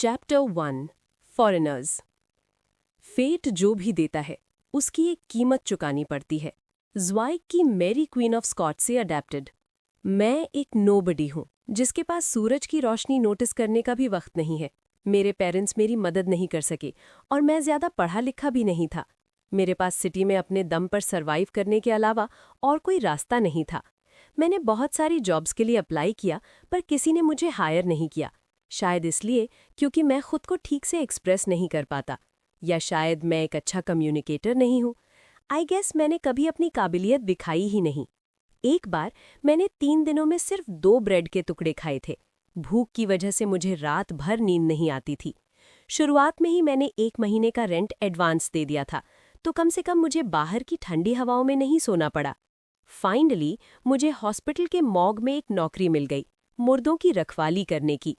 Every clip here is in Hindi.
Chapter 1 foreigners. फेट जो भी देता है उसकी एक कीमत चुकानी पड़ती है। ज़्वाइग की मैरी क्वीन ऑफ स्कॉट से अडेप्टेड। मैं एक नोबडी हूँ जिसके पास सूरज की रोशनी नोटिस करने का भी वक्त नहीं है। मेरे पेरेंट्स मेरी मदद नहीं कर सके और मैं ज़्यादा पढ़ा लिखा भी नहीं था। मेरे पास सिटी में अपने दम पर सर्वाइव करने के अलावा और कोई रास्ता नहीं था। मैंने बहुत सारी जॉब्स के लिए अप्लाई किया पर किसी ने मुझे हायर नहीं किया। शायद इसलिए क्योंकि मैं खुद को ठीक से एक्सप्रेस नहीं कर पाता, या शायद मैं एक अच्छा कम्युनिकेटर नहीं हूँ। आई गेस मैंने कभी अपनी काबिलियत दिखाई ही नहीं। एक बार मैंने 3 दिनों में सिर्फ 2 ब्रेड के टुकड़े खाए थे। भूख की वजह से मुझे रात भर नींद नहीं आती थी। शुरुआत में ही मैंने 1 महीने का रेंट एडवांस दे दिया था, तो कम से कम मुझे बाहर की ठंडी हवाओं में नहीं सोना पड़ा। फाइनली मुझे हॉस्पिटल के मॉर्ग में एक नौकरी मिल गई, मुर्दों की रखवाली करने की।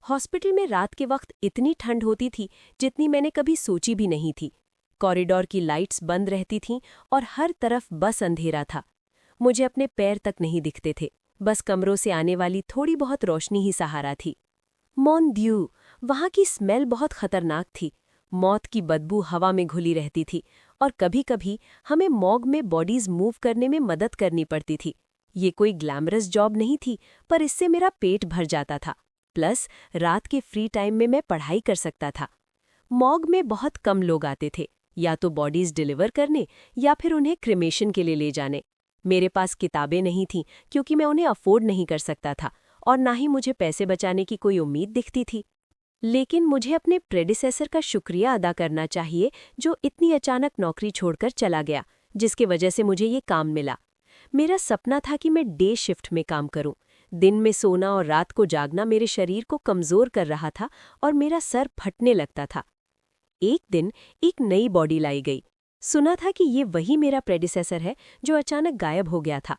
हॉस्पिटल में रात के वक्त इतनी ठंड होती थी जितनी मैंने कभी सोची भी नहीं थी। कॉरिडोर की लाइट्स बंद रहती थीं और हर तरफ बस अंधेरा था। मुझे अपने पैर तक नहीं दिखते थे, बस कमरों से आने वाली थोड़ी बहुत रोशनी ही सहारा थी। मॉन द्यू, वहाँ की स्मेल बहुत खतरनाक थी। मौत की बदबू हवा में घुली रहती थी और कभी-कभी हमें मॉर्ग में बॉडीज मूव करने में मदद करनी पड़ती थी। ये कोई ग्लैमरस जॉब नहीं थी, पर इससे मेरा पेट भर जाता था। प्लस रात के फ्री टाइम में मैं पढ़ाई कर सकता था। मॉर्ग में बहुत कम लोग आते थे, या तो बॉडीज डिलीवर करने या फिर उन्हें क्रिमेशन के लिए ले जाने। मेरे पास किताबें नहीं थीं क्योंकि मैं उन्हें अफोर्ड नहीं कर सकता था, और ना ही मुझे पैसे बचाने की कोई उम्मीद दिखती थी। लेकिन मुझे अपने प्रेडिसेसर का शुक्रिया अदा करना चाहिए जो इतनी अचानक नौकरी छोड़कर चला गया, जिसकी वजह से मुझे ये काम मिला। मेरा सपना था कि मैं डे शिफ्ट में काम करूं। दिन में सोना और रात को जागना मेरे शरीर को कमज़ोर कर रहा था और मेरा सर फटने लगता था। एक दिन एक नई बॉडी लाई गई। सुना था कि ये वही मेरा प्रेडिसेसर है जो अचानक गायब हो गया था।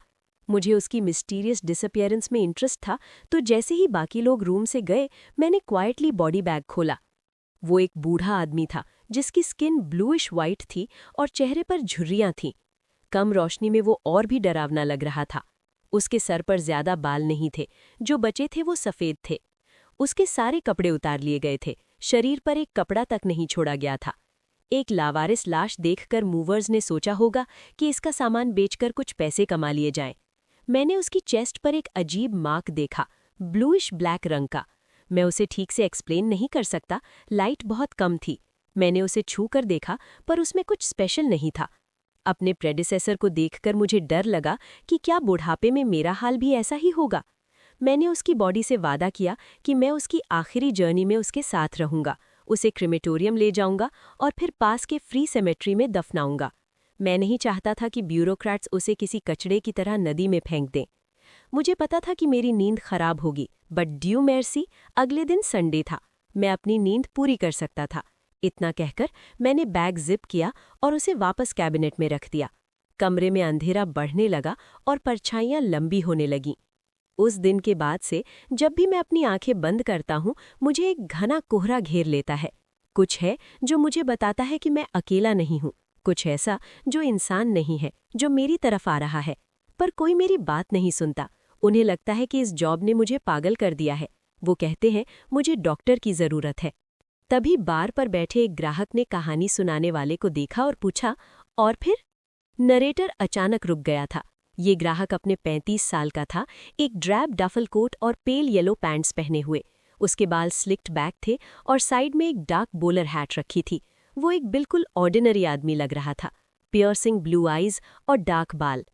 मुझे उसकी मिस्टीरियस डिसअपियरेंस में इंटरेस्ट था, तो जैसे ही बाकी लोग रूम से गए मैंने क्वाइटली बॉडी बैग खोला। वो एक बूढ़ा आदमी था जिसकी स्किन ब्लूइश वाइट थी और चेहरे पर झुर्रियां थीं। कम रोशनी में वो और भी डरावना लग रहा था। उसके सर पर ज्यादा बाल नहीं थे, जो बचे थे वो सफ़ेद थे। उसके सारे कपड़े उतार लिए गए थे, शरीर पर एक कपड़ा तक नहीं छोड़ा गया था। एक लावारिस लाश देखकर मूवर्स ने सोचा होगा कि इसका सामान बेचकर कुछ पैसे कमा लिए जाएं। मैंने उसकी चेस्ट पर एक अजीब मार्क देखा, ब्लूइश ब्लैक रंग का। मैं उसे ठीक से एक्सप्लेन नहीं कर सकता, लाइट बहुत कम थी। मैंने उसे छू कर देखा पर उसमें कुछ स्पेशल नहीं था। अपने प्रेडिसेसर को देखकर मुझे डर लगा कि क्या बुढ़ापे में मेरा हाल भी ऐसा ही होगा। मैंने उसकी बॉडी से वादा किया कि मैं उसकी आखिरी जर्नी में उसके साथ रहूंगा, उसे क्रिमेटोरियम ले जाऊंगा और फिर पास के फ्री सेमेट्री में दफनाऊंगा। मैं नहीं चाहता था कि ब्यूरोक्रेट्स उसे किसी कचड़े की तरह नदी में फेंक दें। मुझे पता था कि मेरी नींद खराब होगी, बट ड्यू मेर्सी, अगले दिन संडे था। मैं अपनी नींद पूरी कर सकता था। इतना कहकर मैंने बैग जिप किया और उसे वापस कैबिनेट में रख दिया। कमरे में अंधेरा बढ़ने लगा और परछाइयां लंबी होने लगीं। उस दिन के बाद से जब भी मैं अपनी आंखें बंद करता हूं, मुझे एक घना कोहरा घेर लेता है। कुछ है जो मुझे बताता है कि मैं अकेला नहीं हूं, कुछ ऐसा जो इंसान नहीं है, जो मेरी तरफ आ रहा है। पर कोई मेरी बात नहीं सुनता। उन्हें लगता है कि इस जॉब ने मुझे पागल कर दिया है। वो कहते हैं मुझे डॉक्टर की ज़रूरत है। तभी बार पर बैठे एक ग्राहक ने कहानी सुनाने वाले को देखा और पूछा, और फिर? नरेटर अचानक रुक गया था। ये ग्राहक अपने 35 साल का था, एक ड्रैब डफल कोट और पेल येलो पैंट्स पहने हुए। उसके बाल स्लिक्ड बैक थे और साइड में एक डार्क बोलर हैट रखी थी। वो एक बिल्कुल ऑर्डिनरी आदमी लग रहा था, पियर्सिंग ब्लू आइज और डार्क बाल।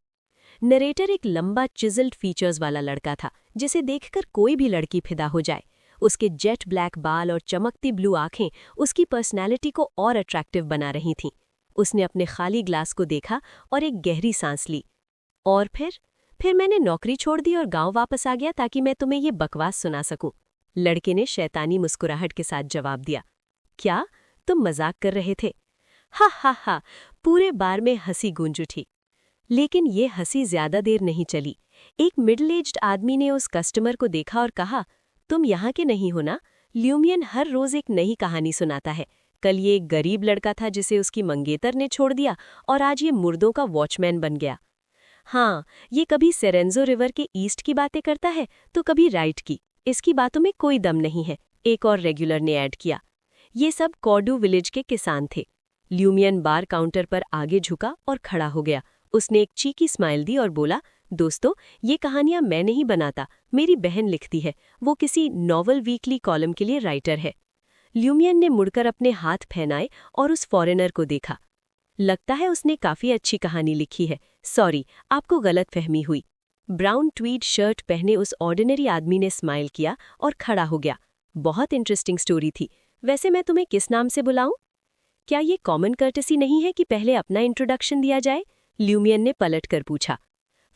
नरेटर एक लंबा चिजल्ड फीचर्स वाला लड़का था जिसे देखकर कोई भी लड़की फिदा हो जाए। उसके जेट ब्लैक बाल और चमकती ब्लू आंखें उसकी पर्सनैलिटी को और अट्रैक्टिव बना रही थीं। उसने अपने खाली ग्लास को देखा और एक गहरी सांस ली। और फिर मैंने नौकरी छोड़ दी और गांव वापस आ गया ताकि मैं तुम्हें ये बकवास सुना सकूं। लड़के ने शैतानी मुस्कुराहट के साथ जवाब दिया। क्या तुम मजाक कर रहे थे? हा हा हा। पूरे बार में हंसी गूंज उठी। लेकिन ये हंसी ज्यादा देर नहीं चली। एक मिडिल एज्ड आदमी ने उस कस्टमर को देखा और कहा, तुम यहाँ के नहीं हो ना? ल्यूमियन हर रोज एक नई कहानी सुनाता है। कल ये एक गरीब लड़का था जिसे उसकी मंगेतर ने छोड़ दिया और आज ये मुर्दों का वॉचमैन बन गया। हाँ, ये कभी सेरेंजो रिवर के ईस्ट की बातें करता है तो कभी राइट की। इसकी बातों में कोई दम नहीं है, एक और रेगुलर ने ऐड किया। ये सब कॉर्डू विलेज के किसान थे। ल्यूमियन बार काउंटर पर आगे झुका और खड़ा हो गया। उसने एक चीकी स्माइल दी और बोला, दोस्तों, ये कहानियां मैं नहीं बनाता, मेरी बहन लिखती है। वो किसी नॉवल वीकली कॉलम के लिए राइटर है। ल्यूमियन ने मुड़कर अपने हाथ फैलाए और उस फॉरेनर को देखा। लगता है उसने काफी अच्छी कहानी लिखी है। सॉरी, आपको गलतफहमी हुई। ब्राउन ट्वीड शर्ट पहने उस ऑर्डिनरी आदमी ने स्माइल किया और खड़ा हो गया। बहुत इंटरेस्टिंग स्टोरी थी। वैसे मैं तुम्हें किस नाम से बुलाऊं? क्या ये कॉमन कर्टेसी नहीं है कि पहले अपना इंट्रोडक्शन दिया जाए? ल्यूमियन ने पलट कर पूछा।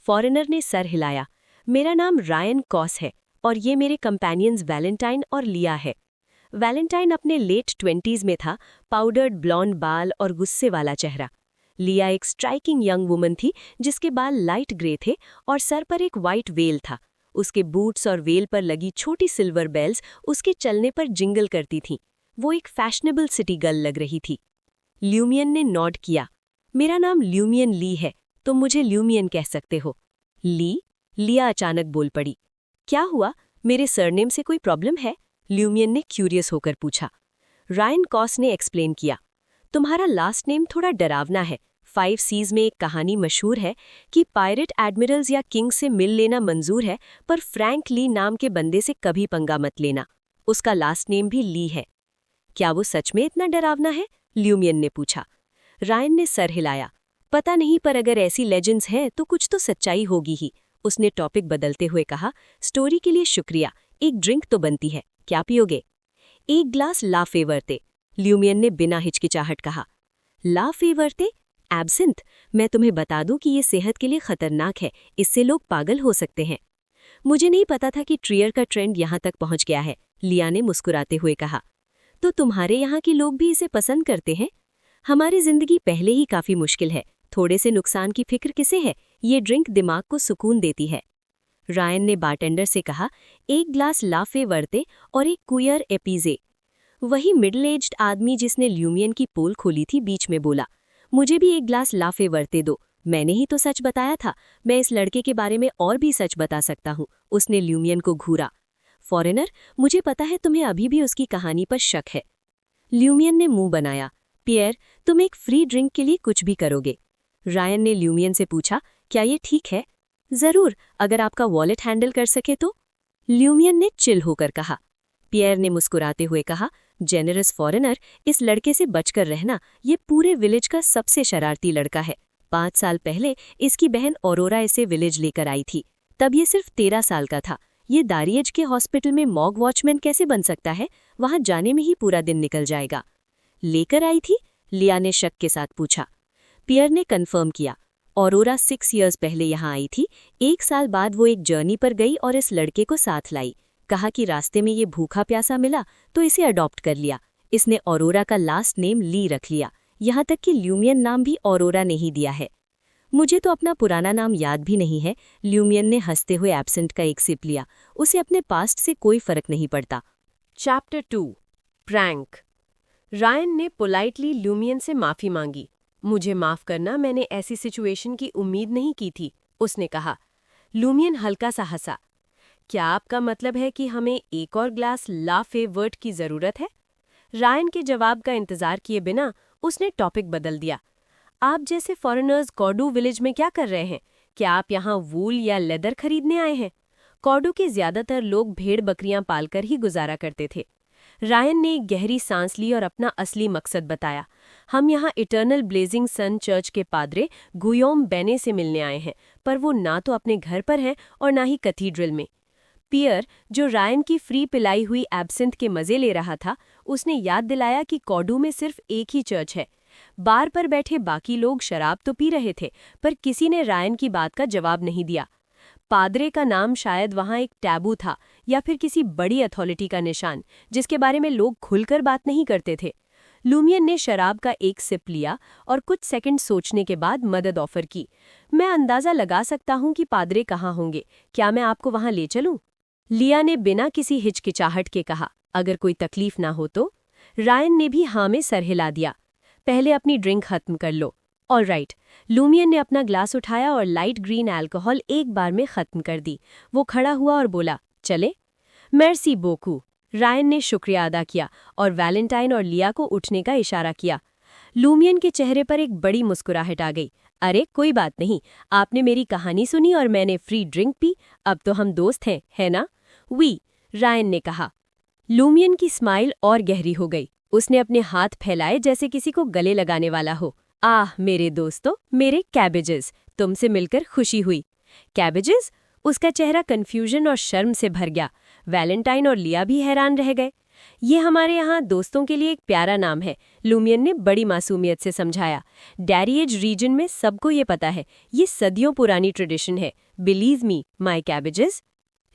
फॉरेनर ने सर हिलाया। मेरा नाम रायन कॉस है और ये मेरे कंपेनियंस वैलेंटाइन और लिया है। वैलेंटाइन अपने लेट 20s में था, पाउडर्ड ब्लॉन्ड बाल और गुस्से वाला चेहरा। लिया एक स्ट्राइकिंग यंग वुमन थी जिसके बाल लाइट ग्रे थे और सर पर एक वाइट वेल था। उसके बूट्स और वेल पर लगी छोटी सिल्वर बेल्स उसके चलने पर जिंगल करती थीं। वो एक फैशनेबल सिटी गर्ल लग रही थी। ल्यूमियन ने नॉड किया। मेरा नाम ल्यूमियन ली है, तो मुझे ल्यूमियन कह सकते हो। ली? लिया अचानक बोल पड़ी। क्या हुआ, मेरे सरनेम से कोई प्रॉब्लम है? ल्यूमियन ने क्यूरियस होकर पूछा। रायन कॉस ने एक्सप्लेन किया। तुम्हारा लास्ट नेम थोड़ा डरावना है। 5 सीज में एक कहानी मशहूर है कि पायरेट एडमिरल्स या किंग से मिल लेना मंजूर है, पर फ्रैंक ली नाम के बंदे से कभी पंगा मत लेना। उसका लास्ट नेम भी ली है। क्या वो सच में इतना डरावना है? ल्यूमियन ने पूछा। रायन ने सर हिलाया। पता नहीं, पर अगर ऐसी लेजेंड्स हैं तो कुछ तो सच्चाई होगी ही। उसने टॉपिक बदलते हुए कहा, स्टोरी के लिए शुक्रिया, एक ड्रिंक तो बनती है, क्या पियोगे? एक ग्लास ला फेवर्ते, ल्यूमियन ने बिना हिचकिचाहट कहा। ला फेवर्ते? एब्सिंथ? मैं तुम्हें बता दूं कि ये सेहत के लिए खतरनाक है, इससे लोग पागल हो सकते हैं। मुझे नहीं पता था कि ट्रियर का ट्रेंड यहाँ तक पहुँच गया है, लिया ने मुस्कुराते हुए कहा। तो तुम्हारे यहाँ के लोग भी इसे पसंद करते हैं? हमारी जिंदगी पहले ही काफी मुश्किल है, थोड़े से नुकसान की फिक्र किसे है? ये ड्रिंक दिमाग को सुकून देती है। रायन ने बारटेंडर से कहा, एक ग्लास लाफे वर्ते और एक कुयर एपीजे। वही मिडिल एज्ड आदमी जिसने ल्यूमियन की पोल खोली थी बीच में बोला, मुझे भी एक ग्लास लाफे वर्ते दो। मैंने ही तो सच बताया था, मैं इस लड़के के बारे में और भी सच बता सकता हूँ। उसने ल्यूमियन को घूरा। फॉरेनर, मुझे पता है तुम्हें अभी भी उसकी कहानी पर शक है। ल्यूमियन ने मुंह बनाया। पियर, तुम एक फ्री ड्रिंक के लिए कुछ भी करोगे? रायन ने ल्यूमियन से पूछा, क्या ये ठीक है? जरूर, अगर आपका वॉलेट हैंडल कर सके तो। ल्यूमियन ने चिल होकर कहा। पियर ने मुस्कुराते हुए कहा, जेनरस फॉरेनर, इस लड़के से बचकर रहना, ये पूरे विलेज का सबसे शरारती लड़का है। 5 साल पहले इसकी बहन औरोरा इसे विलेज लेकर आई थी, तब ये सिर्फ 13 साल का था। ये दारियज के हॉस्पिटल में मॉग वॉचमैन कैसे बन सकता है? वहां जाने में ही पूरा दिन निकल जाएगा। लेकर आई थी? लिया ने शक के साथ पूछा। पियर ने कन्फर्म किया। औरोरा 6 इयर्स पहले यहाँ आई थी। 1 साल बाद वो एक जर्नी पर गई और इस लड़के को साथ लाई। कहा कि रास्ते में ये भूखा प्यासा मिला तो इसे अडॉप्ट कर लिया। इसने औरोरा का लास्ट नेम ली रख लिया, यहाँ तक कि ल्यूमियन नाम भी औरोरा ने ही दिया है। मुझे तो अपना पुराना नाम याद भी नहीं है। ल्यूमियन ने हंसते हुए एब्सेंट का एक सिप लिया। उसे अपने पास्ट से कोई फर्क नहीं पड़ता। Chapter 2, prank. रायन ने पोलाइटली ल्यूमियन से माफी मांगी। मुझे माफ करना, मैंने ऐसी सिचुएशन की उम्मीद नहीं की थी, उसने कहा। ल्यूमियन हल्का सा हंसा। क्या आपका मतलब है कि हमें एक और ग्लास ला फेवर्ट की जरूरत है? रायन के जवाब का इंतजार किए बिना उसने टॉपिक बदल दिया। आप जैसे फॉरेनर्स कॉर्डू विलेज में क्या कर रहे हैं? क्या आप यहाँ वूल या लेदर खरीदने आए हैं? कॉर्डू के ज्यादातर लोग भेड़ बकरियां पालकर ही गुजारा करते थे। रायन ने एक गहरी सांस ली और अपना असली मकसद बताया। हम यहाँ इटर्नल ब्लेजिंग सन चर्च के पादरे गुयोम बेने से मिलने आए हैं, पर वो ना तो अपने घर पर हैं और ना ही कैथीड्रल में। पियर, जो रायन की फ्री पिलाई हुई एब्सिंथ के मजे ले रहा था, उसने याद दिलाया कि कॉर्डू में सिर्फ एक ही चर्च है। बार पर बैठे बाकी लोग शराब तो पी रहे थे, पर किसी ने रायन की बात का जवाब नहीं दिया। पादरे का नाम शायद वहां एक टैबू था या फिर किसी बड़ी अथॉरिटी का निशान, जिसके बारे में लोग खुलकर बात नहीं करते थे। ल्यूमियन ने शराब का एक सिप लिया और कुछ सेकंड सोचने के बाद मदद ऑफर की। मैं अंदाजा लगा सकता हूं कि पादरे कहाँ होंगे। क्या मैं आपको वहां ले चलूं? लिया ने बिना किसी हिचकिचाहट के कहा, अगर कोई तकलीफ ना हो तो। रायन ने भी हाँ में सर हिला दिया। पहले अपनी ड्रिंक खत्म कर लो। All right. ल्यूमियन ने अपना ग्लास उठाया और लाइट ग्रीन अल्कोहल एक बार में खत्म कर दी। वो खड़ा हुआ और बोला, चले? मेर्सी बोकू। रायन ने शुक्रिया अदा किया और वैलेंटाइन और लिया को उठने का इशारा किया। लूमियन के चेहरे पर एक बड़ी मुस्कुराहट आ गई। अरे कोई बात नहीं, आपने मेरी कहानी सुनी और मैंने फ्री ड्रिंक पी, अब तो हम दोस्त हैं, है ना? वी, रायन ने कहा। लूमियन की स्माइल और गहरी हो गई। उसने अपने हाथ फैलाए जैसे किसी को गले लगाने वाला हो। आह मेरे दोस्तों, मेरे कैबेजेस, तुमसे मिलकर खुशी हुई। कैबेजेस? उसका चेहरा कंफ्यूजन और शर्म से भर गया। वैलेंटाइन और लिया भी हैरान रह गए। ये हमारे यहाँ दोस्तों के लिए एक प्यारा नाम है, लूमियन ने बड़ी मासूमियत से समझाया। डैरिएज रीजन में सबको ये पता है, ये सदियों पुरानी ट्रेडिशन है। Believe me my cabbages.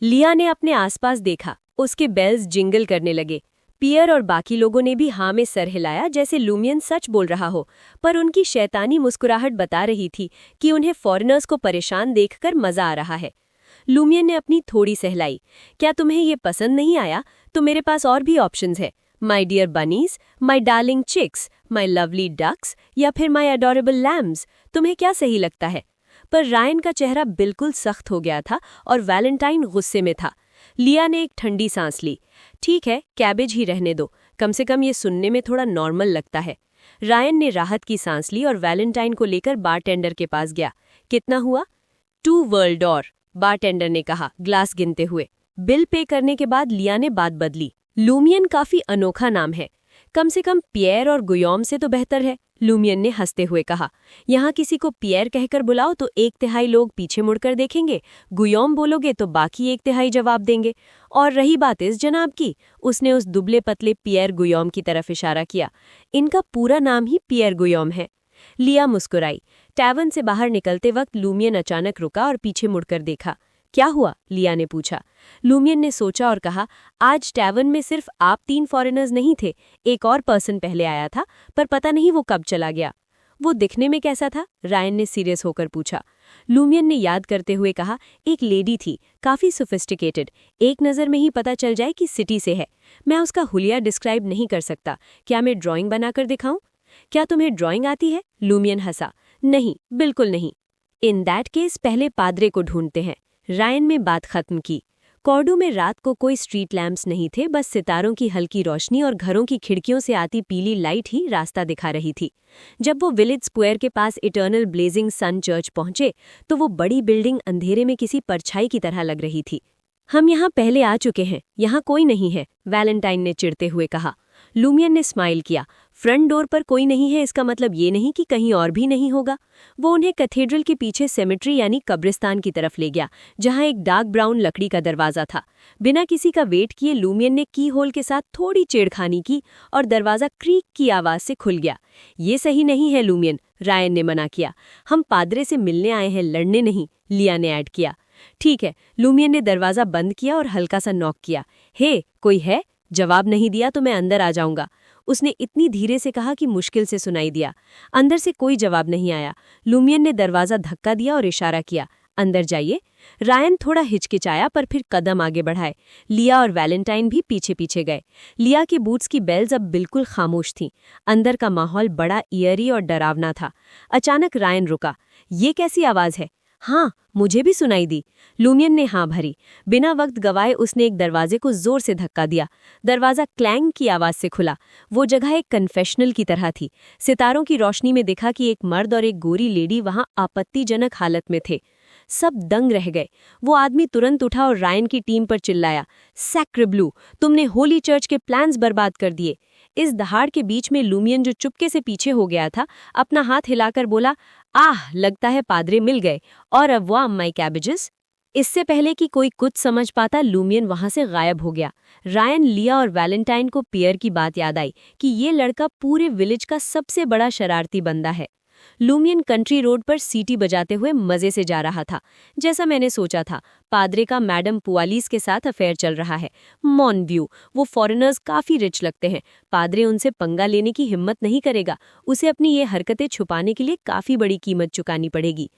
लिया ने अपने आसपास देखा, उसके बेल्स जिंगल करने लगे। पियर और बाकी लोगों ने भी हाँ में सर हिलाया जैसे लूमियन सच बोल रहा हो, पर उनकी शैतानी मुस्कुराहट बता रही थी कि उन्हें फॉरेनर्स को परेशान देखकर मजा आ रहा है। लूमियन ने अपनी थोड़ी सहलाई। क्या तुम्हें ये पसंद नहीं आया तो मेरे पास और भी ऑप्शंस है। My dear bunnies, my darling chicks, my lovely ducks या फिर माय अडोरेबल लैम्स, तुम्हें क्या सही लगता है? पर रायन का चेहरा बिल्कुल सख्त हो गया था और वैलेंटाइन गुस्से में था। लिया ने एक ठंडी सांस ली। ठीक है, कैबेज ही रहने दो, कम से कम ये सुनने में थोड़ा नॉर्मल लगता है। रायन ने राहत की सांस ली और वैलेंटाइन को लेकर बारटेंडर के पास गया। कितना हुआ? 2 वर्ल्ड और, बारटेंडर ने कहा ग्लास गिनते हुए। बिल पे करने के बाद लिया ने बात बदली। लूमियन काफी अनोखा नाम है, कम से कम पियर और गुयौम से तो बेहतर है, लूमियन ने हंसते हुए कहा। यहाँ किसी को पियर कहकर बुलाओ तो 1/3 लोग पीछे मुड़कर देखेंगे, गुयौम बोलोगे तो बाकी 1/3 जवाब देंगे। और रही बात इस जनाब की, उसने उस दुबले पतले पियर गुयौम की तरफ इशारा किया। इनका पूरा नाम ही पियर गुयौम है। लिया मुस्कुराई। टैवर्न से बाहर निकलते वक्त लूमियन अचानक रुका और पीछे मुड़कर देखा। क्या हुआ? लिया ने पूछा। लूमियन ने सोचा और कहा, आज टैवर्न में सिर्फ आप 3 फॉरेनर्स नहीं थे, एक और पर्सन पहले आया था, पर पता नहीं वो कब चला गया। वो दिखने में कैसा था? रायन ने सीरियस होकर पूछा। लूमियन ने याद करते हुए कहा, एक लेडी थी, काफी सोफिस्टिकेटेड, एक नज़र में ही पता चल जाए कि सिटी से है। मैं उसका हुलिया डिस्क्राइब नहीं कर सकता, क्या मैं ड्राइंग बनाकर दिखाऊं? क्या तुम्हें ड्राइंग आती है? लूमियन हंसा। नहीं, बिल्कुल नहीं। इन दैट केस पहले पादरे को ढूंढते हैं। रायन में बात खत्म की। कॉर्डू में रात को कोई स्ट्रीट लैंप्स नहीं थे, बस सितारों की हल्की रोशनी और घरों की खिड़कियों से आती पीली लाइट ही रास्ता दिखा रही थी। जब वो विलेज स्क्वायर के पास इटर्नल ब्लेजिंग सन चर्च पहुंचे तो वो बड़ी बिल्डिंग अंधेरे में किसी परछाई की तरह लग रही थी। हम यहाँ पहले आ चुके हैं, यहाँ कोई नहीं है, वैलेंटाइन ने चिढ़ते हुए कहा। लूमियन ने स्माइल किया। फ्रंट डोर पर कोई नहीं है इसका मतलब ये नहीं कि कहीं और भी नहीं होगा। वो उन्हें कैथेड्रल के पीछे सेमेट्री यानी कब्रिस्तान की तरफ ले गया, जहां एक डार्क ब्राउन लकड़ी का दरवाजा था। बिना किसी का वेट किए लूमियन ने की होल के साथ थोड़ी छेड़खानी की और दरवाजा क्रीक की आवाज से खुल गया। ये सही नहीं है लूमियन, रायन ने मना किया। हम पादरे से मिलने आए हैं, लड़ने नहीं, लिया ने ऐड किया। ठीक है, लूमियन ने दरवाजा बंद किया और हल्का सा नॉक किया। हे, कोई है? जवाब नहीं दिया तो मैं अंदर आ जाऊंगा, उसने इतनी धीरे से कहा कि मुश्किल से सुनाई दिया। अंदर से कोई जवाब नहीं आया। लूमियन ने दरवाजा धक्का दिया और इशारा किया, अंदर जाइए। रायन थोड़ा हिचकिचाया पर फिर कदम आगे बढ़ाए। लिया और वैलेंटाइन भी पीछे पीछे गए। लिया के बूट्स की बेल्स अब बिल्कुल खामोश थीं। अंदर का माहौल बड़ा ईयरी और डरावना था। अचानक रायन रुका। ये कैसी आवाज है? हाँ, मुझे भी सुनाई दी। लूमियन ने हाँ भरी। बिना वक्त गवाए उसने एक दरवाजे को जोर से धक्का दिया। दरवाजा क्लैंग की आवाज से खुला। वो जगह एक कन्फेशनल की तरह थी। सितारों की रोशनी में दिखा कि एक मर्द और एक गोरी लेडी वहां आपत्तिजनक हालत में थे। सब दंग रह गए। वो आदमी तुरंत उठा और रायन की टीम पर चिल्लाया, सैक्रिब्लू, तुमने होली चर्च के प्लान्स बर्बाद कर दिए। इस दहाड़ के बीच में लूमियन, जो चुपके से पीछे हो गया था, अपना हाथ हिलाकर बोला, आह, लगता है पादरे मिल गए, और अब वाह माय कैबेजेस। इससे पहले कि कोई कुछ समझ पाता लूमियन वहां से गायब हो गया। रायन, लिया और वैलेंटाइन को पियर की बात याद आई कि ये लड़का पूरे विलेज का सबसे बड़ा शरारती बंदा है। लूमियन कंट्री रोड पर सीटी बजाते हुए मजे से जा रहा था। जैसा मैंने सोचा था, पादरे का मैडम पुआलीस के साथ अफेयर चल रहा है। मॉन व्यू, वो फॉरेनर्स काफी रिच लगते हैं। पादरे उनसे पंगा लेने की हिम्मत नहीं करेगा। उसे अपनी ये हरकतें छुपाने के लिए काफी बड़ी कीमत चुकानी पड़ेगी।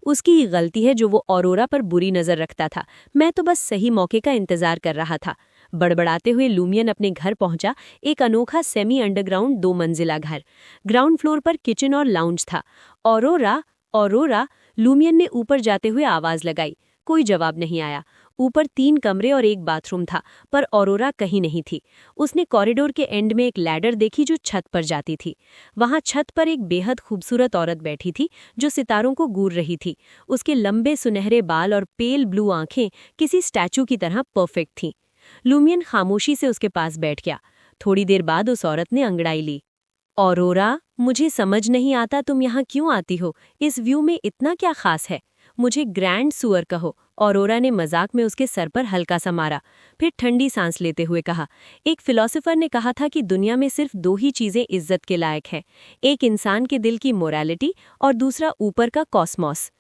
उसकी ही गलती है जो वो ऑरोरा पर बुरी नजर रखता था। मैं तो बस सही मौके का इंतजार कर रहा था। बड़बड़ाते हुए लूमियन अपने घर पहुंचा। एक अनोखा सेमी अंडरग्राउंड 2 मंजिला घर। ग्राउंड फ्लोर पर किचन और लाउंज था। ऑरोरा, ऑरोरा, लूमियन ने ऊपर जाते हुए आवाज लगाई। कोई जवाब नहीं आया। ऊपर 3 कमरे और एक बाथरूम था, पर ऑरोरा कहीं नहीं थी। उसने कॉरिडोर के एंड में एक लैडर देखी जो छत पर जाती थी। वहां छत पर एक बेहद खूबसूरत औरत बैठी थी जो सितारों को गूर रही थी। उसके लंबे सुनहरे बाल और पेल ब्लू आंखें किसी स्टैचू की तरह परफेक्ट थीं। लूमियन खामोशी से उसके पास बैठ गया। थोड़ी देर बाद उस औरत ने अंगड़ाई ली। ऑरोरा, मुझे समझ नहीं आता तुम यहाँ क्यों आती हो। इस व्यू में इतना क्या खास है? मुझे ग्रैंड सुअर कहो। ऑरोरा ने मजाक में उसके सर पर हल्का सा मारा, फिर ठंडी सांस लेते हुए कहा, एक फिलोसोफर ने कहा था कि दुनिया में सिर्फ 2 ही चीजें इज्जत के लायक हैं, एक इंसान के दिल की मोरालिटी और दूसरा ऊपर का कॉस्मॉस।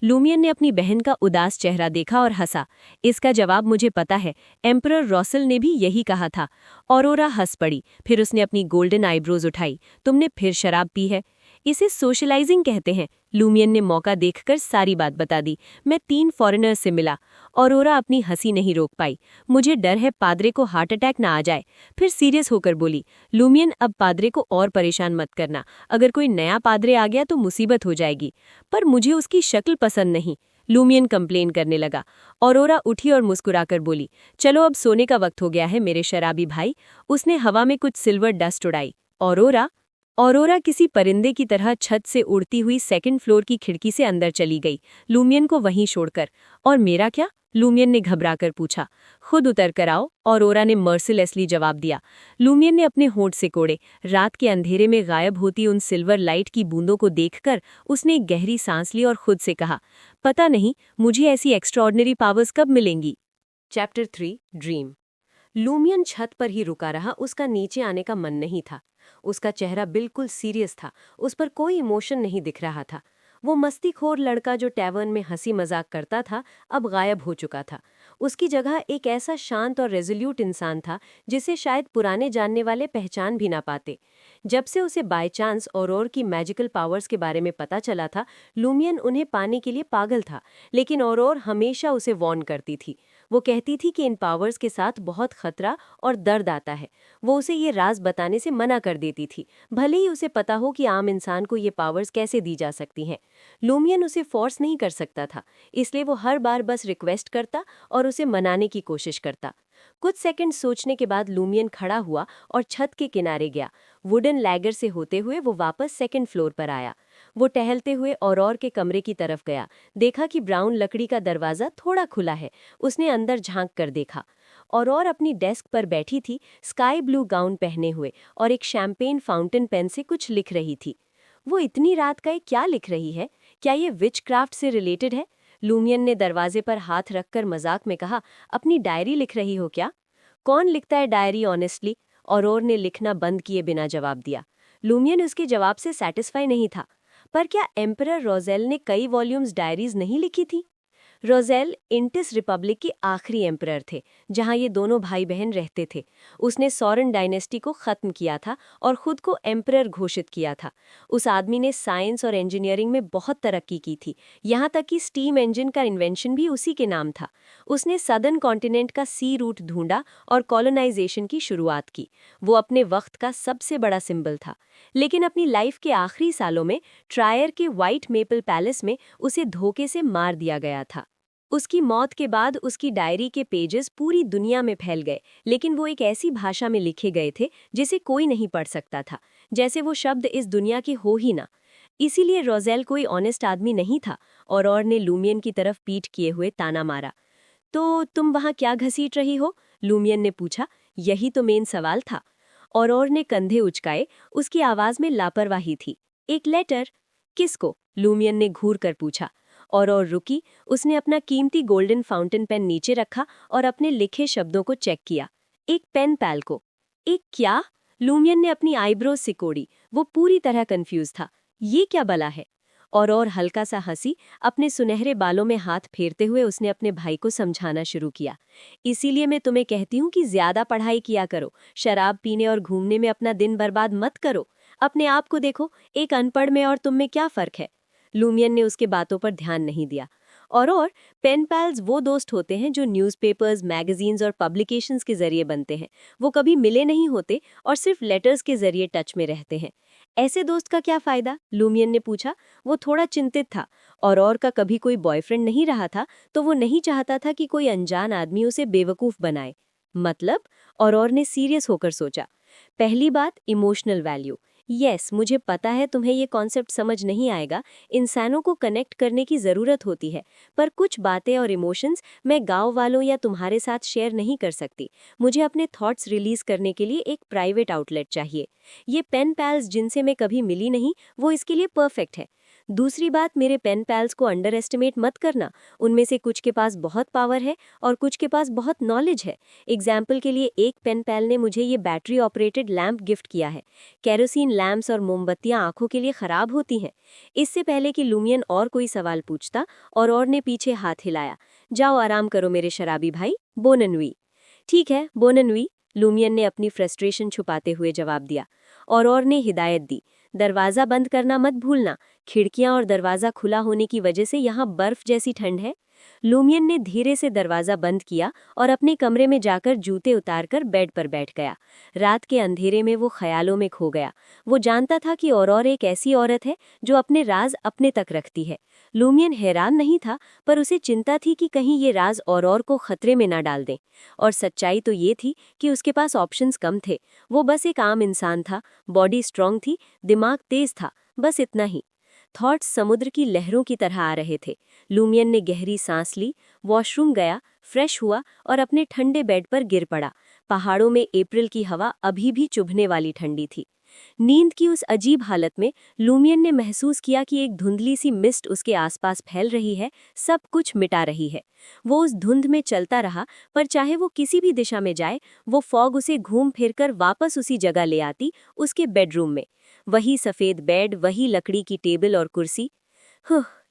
लूमियन ने अपनी बहन का उदास चेहरा देखा और हंसा। इसका जवाब मुझे पता है, एम्परर रॉसल ने भी यही कहा था। ऑरोरा हंस पड़ी, फिर उसने अपनी गोल्डन आईब्रोज उठाई। तुमने फिर शराब पी है? इसे सोशलाइजिंग कहते हैं। लूमियन ने मौका देखकर सारी बात बता दी। मैं 3 फॉरेनर्स से मिला। ऑरोरा अपनी हंसी नहीं रोक पाई। मुझे डर है पादरे को हार्ट अटैक ना आ जाए। फिर सीरियस होकर बोली, लूमियन अब पादरे को और परेशान मत करना। अगर कोई नया पादरे आ गया तो मुसीबत हो जाएगी। पर मुझे उसकी शक्ल पसंद नहीं। लूमियन कंप्लेन करने लगा। ऑरोरा उठी और मुस्कुराकर बोली, चलो अब सोने का वक्त हो गया है मेरे शराबी भाई। उसने हवा में कुछ सिल्वर डस्ट उड़ाई। ऑरोरा किसी परिंदे की तरह छत से उड़ती हुई 2nd फ्लोर की खिड़की से अंदर चली गई, लूमियन को वहीं छोड़कर। और मेरा क्या? लूमियन ने घबराकर पूछा। खुद उतर कर आओ, ऑरोरा ने मर्सिलेसली जवाब दिया। लूमियन ने अपने होंठ से कोड़े। रात के अंधेरे में गायब होती उन सिल्वर लाइट की बूंदों को देखकर उसने एक गहरी सांस ली और खुद से कहा, पता नहीं मुझे ऐसी एक्स्ट्रॉर्डिनरी पावर्स कब मिलेंगी। Chapter 3 dream. लूमियन छत पर ही रुका रहा। उसका नीचे आने का मन नहीं था। उसका चेहरा बिल्कुल सीरियस था। उस पर कोई इमोशन नहीं दिख रहा था। वो मस्तीखोर लड़का जो टैवर्न में हंसी मजाक करता था अब गायब हो चुका था। उसकी जगह एक ऐसा शांत और रेजोल्यूट इंसान था जिसे शायद पुराने जानने वाले पहचान भी ना पाते। जब से उसे बाय चांस औरोर की मैजिकल पावर्स के बारे में पता चला था, लूमियन उन्हें पाने के लिए पागल था। लेकिन औरोर हमेशा उसे वॉर्न करती थी। वो कहती थी कि इन पावर्स के साथ बहुत खतरा और दर्द आता है। वो उसे ये राज बताने से मना कर देती थी, भले ही उसे पता हो कि आम इंसान को ये पावर्स कैसे दी जा सकती हैं। लूमियन उसे फोर्स नहीं कर सकता था, इसलिए वो हर बार बस रिक्वेस्ट करता और उसे मनाने की कोशिश करता। कुछ सेकंड सोचने के बाद लूमियन खड़ा हुआ और छत के किनारे गया। वुडन लैगर से होते हुए वो वापस 2nd फ्लोर पर आया। वो टहलते हुए औरोर के कमरे की तरफ गया। देखा कि ब्राउन लकड़ी का दरवाजा थोड़ा खुला है। उसने अंदर झांक कर देखा। औरोर अपनी डेस्क पर बैठी थी, स्काई ब्लू गाउन पहने हुए और एक शैंपेन फाउंटेन पेन से कुछ लिख रही थी। वो इतनी रात का क्या लिख रही है? क्या ये विच क्राफ्ट से रिलेटेड है? लूमियन ने दरवाजे पर हाथ रखकर मजाक में कहा, अपनी डायरी लिख रही हो क्या? कौन लिखता है डायरी ऑनेस्टली? औरोर ने लिखना बंद किए बिना जवाब दिया। लूमियन उसके जवाब से सैटिस्फाई नहीं था। पर क्या एम्परर रोजेल ने कई वॉल्यूम्स डायरीज नहीं लिखी थी? रोजेल इंटिस रिपब्लिक के आखिरी एम्परर थे, जहां ये दोनों भाई बहन रहते थे। उसने सॉरन डायनेस्टी को खत्म किया था और खुद को एम्परर घोषित किया था। उस आदमी ने साइंस और इंजीनियरिंग में बहुत तरक्की की थी, यहाँ तक कि स्टीम इंजन का इन्वेंशन भी उसी के नाम था। उसने सदर्न कॉन्टिनेंट का सी रूट ढूंढा और कॉलोनाइजेशन की शुरुआत की। वो अपने वक्त का सबसे बड़ा सिंबल था। लेकिन अपनी लाइफ के आखिरी सालों में ट्रायर के व्हाइट मेपल पैलेस में उसे धोखे से मार दिया गया था। उसकी मौत के बाद उसकी डायरी के पेजेस पूरी दुनिया में फैल गए, लेकिन वो एक ऐसी भाषा में लिखे गए थे जिसे कोई नहीं पढ़ सकता था, जैसे वो शब्द इस दुनिया के हो ही ना। इसीलिए रोजेल कोई ऑनेस्ट आदमी नहीं था। और ने लूमियन की तरफ पीठ किए हुए ताना मारा। तो तुम वहां क्या घसीट रही हो? लूमियन ने पूछा। यही तो मेन सवाल था। और ने कंधे उचकाए। उसकी आवाज में लापरवाही थी। एक लेटर? किसको? लूमियन ने घूर कर पूछा। और रुकी। उसने अपना कीमती गोल्डन फाउंटेन पेन नीचे रखा और अपने लिखे शब्दों को चेक किया। एक पेन पैल को। एक क्या? लूमियन ने अपनी आईब्रोज सिकोड़ी। वो पूरी तरह कंफ्यूज था। ये क्या बला है? और हल्का सा हंसी। अपने सुनहरे बालों में हाथ फेरते हुए उसने अपने भाई को समझाना शुरू किया। इसीलिए मैं तुम्हें कहती हूँ कि ज्यादा पढ़ाई किया करो, शराब पीने और घूमने में अपना दिन बर्बाद मत करो। अपने आप को देखो, एक अनपढ़ में और तुम में क्या फर्क है? लूमियन ने उसके बातों पर ध्यान नहीं दिया। और पेन पैल्स वो दोस्त होते हैं जो न्यूज़पेपर्स, मैगजीन्स और पब्लिकेशंस के जरिए बनते हैं। वो कभी मिले नहीं होते और सिर्फ लेटर्स के जरिए टच में रहते हैं। ऐसे दोस्त का क्या फायदा? लुमियन ने पूछा। वो थोड़ा चिंतित था। और का कभी कोई बॉयफ्रेंड नहीं रहा था, तो वो नहीं चाहता था कि कोई अनजान आदमी उसे बेवकूफ बनाए। मतलब? और ने सीरियस होकर सोचा। पहली बात, इमोशनल वैल्यू। यस, मुझे पता है तुम्हें ये कॉन्सेप्ट समझ नहीं आएगा। इंसानों को कनेक्ट करने की ज़रूरत होती है, पर कुछ बातें और इमोशंस मैं गांव वालों या तुम्हारे साथ शेयर नहीं कर सकती। मुझे अपने थॉट्स रिलीज करने के लिए एक प्राइवेट आउटलेट चाहिए। ये पेन पैल्स जिनसे मैं कभी मिली नहीं, वो इसके लिए परफेक्ट है। दूसरी बात, मेरे पेन पैल्स को अंडर एस्टिमेट मत करना। उनमें से कुछ के पास बहुत पावर है और कुछ के पास बहुत नॉलेज है। एग्जाम्पल के लिए, एक पेन पैल ने मुझे ये बैटरी ऑपरेटेड लैंप गिफ्ट किया है। केरोसिन लैंप्स और मोमबत्तियां आंखों के लिए खराब होती हैं। इससे पहले कि लुमियन और कोई सवाल पूछता, और ने पीछे हाथ हिलाया। जाओ आराम करो मेरे शराबी भाई, बोननवी। ठीक है बोननवी, लुमियन ने अपनी फ्रस्ट्रेशन छुपाते हुए जवाब दिया। और ने हिदायत दी, दरवाज़ा बंद करना मत भूलना। खिड़कियां और दरवाज़ा खुला होने की वजह से यहाँ बर्फ जैसी ठंड है। लुमियन ने धीरे से दरवाज़ा बंद किया और अपने कमरे में जाकर जूते उतारकर बेड पर बैठ गया। रात के अंधेरे में वो ख्यालों में खो गया। वो जानता था कि और एक ऐसी औरत है जो अपने राज अपने तक रखती है। लुमियन हैरान नहीं था, पर उसे चिंता थी कि कहीं ये राज और को खतरे में ना डाल दें। और सच्चाई तो ये थी कि उसके पास ऑप्शंस कम थे। वो बस एक आम इंसान था, बॉडी स्ट्रांग थी, दिमाग तेज था, बस इतना ही। थॉट्स समुद्र की लहरों की तरह आ रहे थे। लुमियन ने गहरी सांस ली, वॉशरूम गया, फ्रेश हुआ और अपने ठंडे बेड पर गिर पड़ा। पहाड़ों में अप्रैल की हवा अभी भी चुभने वाली ठंडी थी। नींद की उस अजीब हालत में लुमियन ने महसूस किया कि एक धुंधली सी मिस्ट उसके आसपास फैल रही है, सब कुछ मिटा रही है। वो उस धुंध में चलता रहा, पर चाहे वो किसी भी दिशा में जाए, वो फॉग उसे घूम फिरकर वापस उसी जगह ले आती, उसके बेडरूम में। वही सफ़ेद बेड, वही लकड़ी की टेबल और कुर्सी।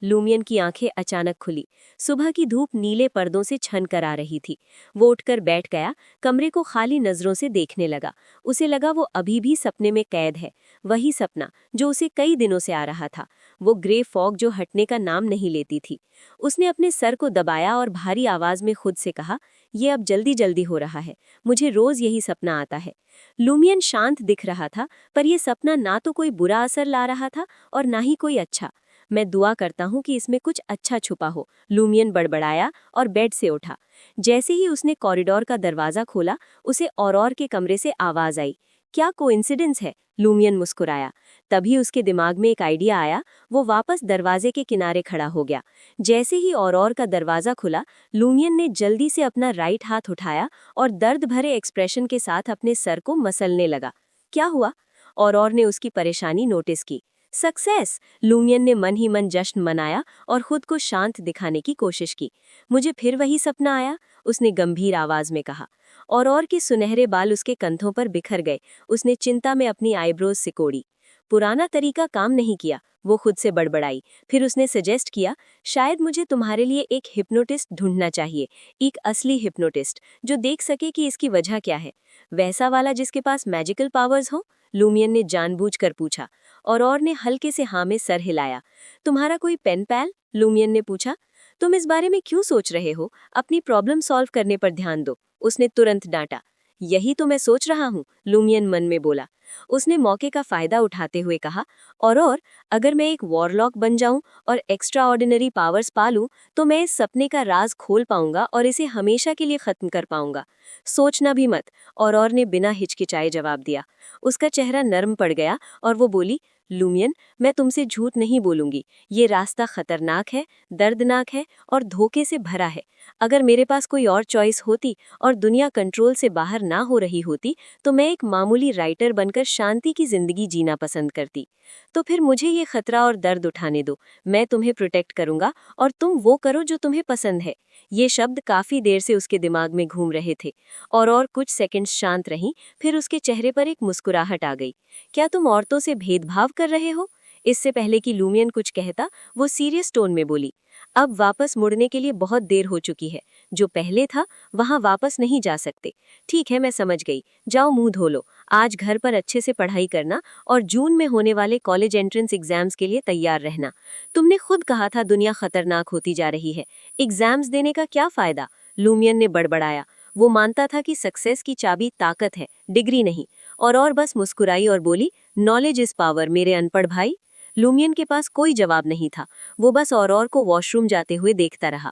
लुमियन की आंखें अचानक खुली। सुबह की धूप नीले पर्दों से छन कर आ रही थी। वो उठकर बैठ गया, कमरे को खाली नजरों से देखने लगा। उसे लगा वो अभी भी सपने में कैद है, वही सपना जो उसे कई दिनों से आ रहा था। वो ग्रे फॉग जो हटने का नाम नहीं लेती थी। उसने अपने सर को दबाया और भारी आवाज में खुद से कहा, ये अब जल्दी जल्दी हो रहा है, मुझे रोज यही सपना आता है। लुमियन शांत दिख रहा था, पर यह सपना ना तो कोई बुरा असर ला रहा था और ना ही कोई अच्छा। मैं दुआ करता हूँ कि इसमें कुछ अच्छा छुपा हो, लुमियन बड़बड़ाया और बेड से उठा। जैसे ही उसने कॉरिडोर का दरवाजा खोला, उसे और के कमरे से आवाज आई। क्या कोइंसिडेंस है? लुमियन मुस्कुराया। तभी उसके दिमाग में एक आइडिया आया। वो वापस दरवाजे के किनारे खड़ा हो गया। जैसे ही और का दरवाजा खुला, लुमियन ने जल्दी से अपना राइट हाथ उठाया और दर्द भरे एक्सप्रेशन के साथ अपने सर को मसलने लगा। क्या हुआ? और ने उसकी परेशानी नोटिस की। सक्सेस! लुमियन ने मन ही मन जश्न मनाया और खुद को शांत दिखाने की कोशिश की। मुझे फिर वही सपना आया, उसने गंभीर आवाज में कहा। और के सुनहरे बाल उसके कंधों पर बिखर गए। उसने चिंता में अपनी आईब्रोज सिकोड़ी। पुराना तरीका काम नहीं किया, वो खुद से बड़बड़ाई। फिर उसने सजेस्ट किया, शायद मुझे तुम्हारे लिए एक हिप्नोटिस्ट ढूंढना चाहिए, एक असली हिप्नोटिस्ट जो देख सके कि इसकी वजह क्या है। वैसा वाला जिसके पास मैजिकल पावर्स हो? लुमियन ने जानबूझकर पूछा। और ने हल्के से हाँ में सर हिलाया। तुम्हारा कोई पेन पैल? लुमियन ने पूछा। तुम इस बारे में क्यों सोच रहे हो? अपनी प्रॉब्लम सॉल्व करने पर ध्यान दो, उसने तुरंत डांटा। यही तो मैं सोच रहा हूँ, लुमियन मन में बोला। उसने मौके का फायदा उठाते हुए कहा, और अगर मैं एक वॉरलॉक बन जाऊं और एक्स्ट्रा ऑर्डिनरी पावर्स पालूं, तो मैं इस सपने का राज खोल पाऊंगा और इसे हमेशा के लिए खत्म कर पाऊंगा। सोचना भी मत, और ने बिना हिचकिचाए जवाब दिया। उसका चेहरा नर्म पड़ गया और वो बोली, लुमियन, मैं तुमसे झूठ नहीं बोलूंगी। ये रास्ता खतरनाक है, दर्दनाक है और धोखे से भरा है। अगर मेरे पास कोई और चॉइस होती और दुनिया कंट्रोल से बाहर ना हो रही होती, तो मैं एक मामूली राइटर बनकर शांति की जिंदगी जीना पसंद करती। तो फिर मुझे ये खतरा और दर्द उठाने दो। मैं तुम्हें प्रोटेक्ट करूंगा और तुम वो करो जो तुम्हें पसंद है। ये शब्द काफी देर से उसके दिमाग में घूम रहे थे। और कुछ सेकंड्स शांत रहीं, फिर उसके चेहरे पर एक मुस्कुराहट आ गई। क्या तुम औरतों से भेदभाव कर रहे हो? इससे पहले कि लुमियन कुछ कहता, वो सीरियस टोन में बोली, अब वापस मुड़ने के लिए बहुत देर हो चुकी है। जो पहले था वहां वापस नहीं जा सकते। ठीक है, मैं समझ गई। जाओ मुंह धो लो। आज घर पर अच्छे से पढ़ाई करना और जून में होने वाले कॉलेज एंट्रेंस एग्जाम्स के लिए तैयार रहना। तुमने खुद कहा था दुनिया खतरनाक होती जा रही है। एग्जाम्स देने का क्या फायदा? लुमियन ने बड़बड़ाया। वो मानता था कि सक्सेस की चाबी ताकत है, डिग्री नहीं। और बस मुस्कुराई और बोली, नॉलेज इज पावर मेरे अनपढ़ भाई। लुमियन के पास कोई जवाब नहीं था। वो बस और को वॉशरूम जाते हुए देखता रहा।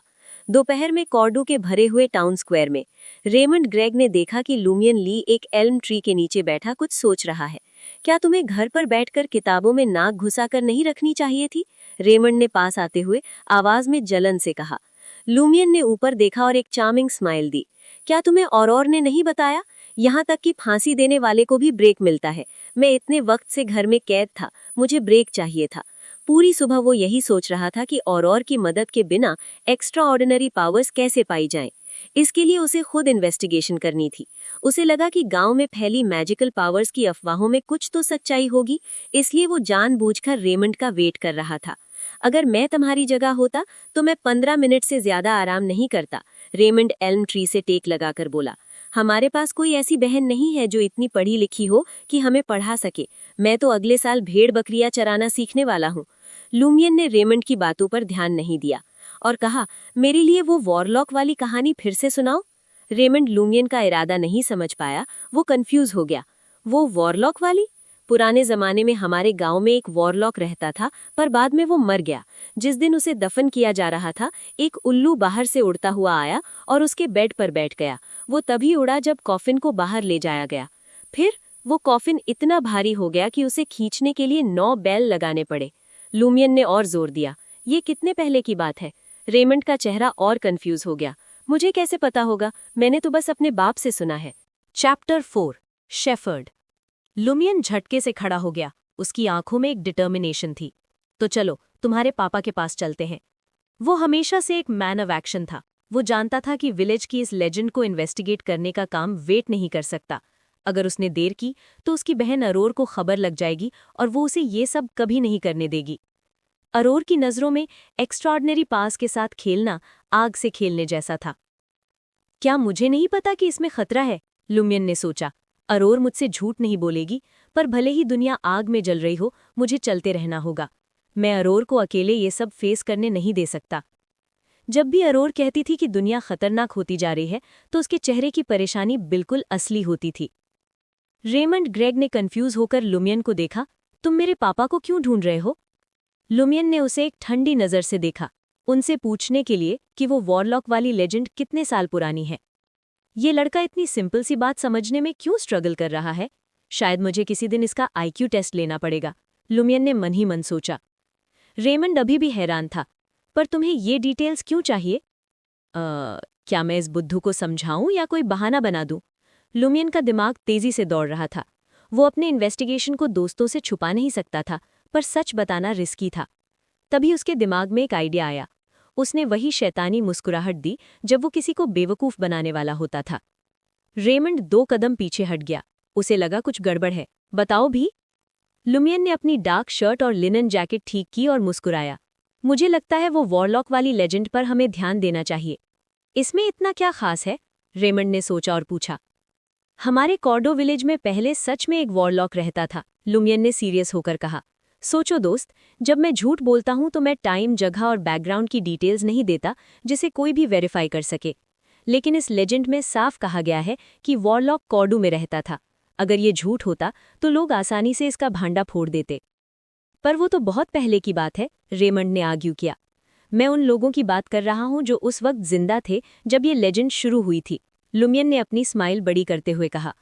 दोपहर में कॉर्डू के भरे हुए टाउन स्क्वायर में रेमंड ग्रेग ने देखा कि लुमियन ली एक एल्म ट्री के नीचे बैठा कुछ सोच रहा है। क्या तुम्हें घर पर बैठकर किताबों में नाक घुसाकर नहीं रखनी चाहिए थी? रेमंड ने पास आते हुए आवाज में जलन से कहा। लुमियन ने ऊपर देखा और एक चार्मिंग स्माइल दी। क्या तुम्हें और ने नहीं बताया? यहाँ तक कि फांसी देने वाले को भी ब्रेक मिलता है। मैं इतने वक्त से घर में कैद था, मुझे ब्रेक चाहिए था। पूरी सुबह वो यही सोच रहा था कि और की मदद के बिना एक्स्ट्रा ऑर्डिनरी पावर्स कैसे पाई जाएं। इसके लिए उसे खुद इन्वेस्टिगेशन करनी थी। उसे लगा कि गांव में फैली मैजिकल पावर्स की अफवाहों में कुछ तो सच्चाई होगी, इसलिए वो जानबूझकर रेमंड का वेट कर रहा था। अगर मैं तुम्हारी जगह होता तो मैं 15 मिनट से ज्यादा आराम नहीं करता, रेमंड एल्म ट्री से टेक लगाकर बोला। हमारे पास कोई ऐसी बहन नहीं है जो इतनी पढ़ी लिखी हो कि हमें पढ़ा सके। मैं तो अगले साल भेड़ बकरियां चराना सीखने वाला हूँ। लुमियन ने रेमंड की बातों पर ध्यान नहीं दिया और कहा, मेरे लिए वो वॉरलॉक वाली कहानी फिर से सुनाओ। रेमंड लुमियन का इरादा नहीं समझ पाया। वो कंफ्यूज हो गया। वो वॉरलॉक वाली? पुराने जमाने में हमारे गांव में एक वॉरलॉक रहता था, पर बाद में वो मर गया। जिस दिन उसे दफन किया जा रहा था, एक उल्लू बाहर से उड़ता हुआ आया और उसके बेड पर बैठ गया। वो तभी उड़ा जब कॉफिन को बाहर ले जाया गया। फिर वो कॉफिन इतना भारी हो गया कि उसे खींचने के लिए 9 बैल लगाने पड़े। लुमियन ने और जोर दिया। ये कितने पहले की बात है? रेमंड का चेहरा और कंफ्यूज हो गया। मुझे कैसे पता होगा? मैंने तो बस अपने बाप से सुना है। Chapter 4 shepherd. लुमियन झटके से खड़ा हो गया। उसकी आंखों में एक डिटर्मिनेशन थी। तो चलो तुम्हारे पापा के पास चलते हैं। वो हमेशा से एक मैन ऑफ एक्शन था। वो जानता था कि विलेज की इस लेजेंड को इन्वेस्टिगेट करने का काम वेट नहीं कर सकता। अगर उसने देर की तो उसकी बहन अरोर को खबर लग जाएगी और वो उसे ये सब कभी नहीं करने देगी। अरोर की नज़रों में एक्स्ट्राऑर्डिनरी पास के साथ खेलना आग से खेलने जैसा था। क्या मुझे नहीं पता कि इसमें खतरा है? लुमियन ने सोचा। अरोर मुझसे झूठ नहीं बोलेगी, पर भले ही दुनिया आग में जल रही हो, मुझे चलते रहना होगा। मैं अरोर को अकेले ये सब फेस करने नहीं दे सकता। जब भी अरोर कहती थी कि दुनिया खतरनाक होती जा रही है, तो उसके चेहरे की परेशानी बिल्कुल असली होती थी। रेमंड ग्रेग ने कंफ्यूज होकर लुमियन को देखा। तुम मेरे पापा को क्यों ढूंढ रहे हो? लुमियन ने उसे एक ठंडी नज़र से देखा, उनसे पूछने के लिए कि वो वॉरलॉक वाली लेजेंड कितने साल पुरानी है। ये लड़का इतनी सिंपल सी बात समझने में क्यों स्ट्रगल कर रहा है? शायद मुझे किसी दिन इसका आईक्यू टेस्ट लेना पड़ेगा, लुमियन ने मन ही मन सोचा। रेमंड अभी भी हैरान था। पर तुम्हें ये डिटेल्स क्यों चाहिए? क्या मैं इस बुद्धू को समझाऊं या कोई बहाना बना दूं? लुमियन का दिमाग तेजी से दौड़ रहा था। वो अपने इन्वेस्टिगेशन को दोस्तों से छुपा नहीं सकता था, पर सच बताना रिस्की था। तभी उसके दिमाग में एक आइडिया आया। उसने वही शैतानी मुस्कुराहट दी जब वो किसी को बेवकूफ बनाने वाला होता था। रेमंड 2 कदम पीछे हट गया। उसे लगा कुछ गड़बड़ है। बताओ भी। लुमियन ने अपनी डार्क शर्ट और लिनन जैकेट ठीक की और मुस्कुराया। मुझे लगता है वो वॉरलॉक वाली लेजेंड पर हमें ध्यान देना चाहिए। इसमें इतना क्या खास है? रेमंड ने सोचा और पूछा। हमारे कॉर्डो विलेज में पहले सच में एक वॉरलॉक रहता था, लुमियन ने सीरियस होकर कहा। सोचो दोस्त, जब मैं झूठ बोलता हूं तो मैं टाइम, जगह और बैकग्राउंड की डिटेल्स नहीं देता जिसे कोई भी वेरीफाई कर सके। लेकिन इस लेजेंड में साफ कहा गया है कि वॉरलॉक कॉर्डो में रहता था। अगर ये झूठ होता तो लोग आसानी से इसका भांडा फोड़ देते। पर वो तो बहुत पहले की बात है, रेमंड ने आर्ग्यू किया। मैं उन लोगों की बात कर रहा हूं जो उस वक्त जिंदा थे जब ये लेजेंड शुरू हुई थी, लुमियन ने अपनी स्माइल बड़ी करते हुए कहा।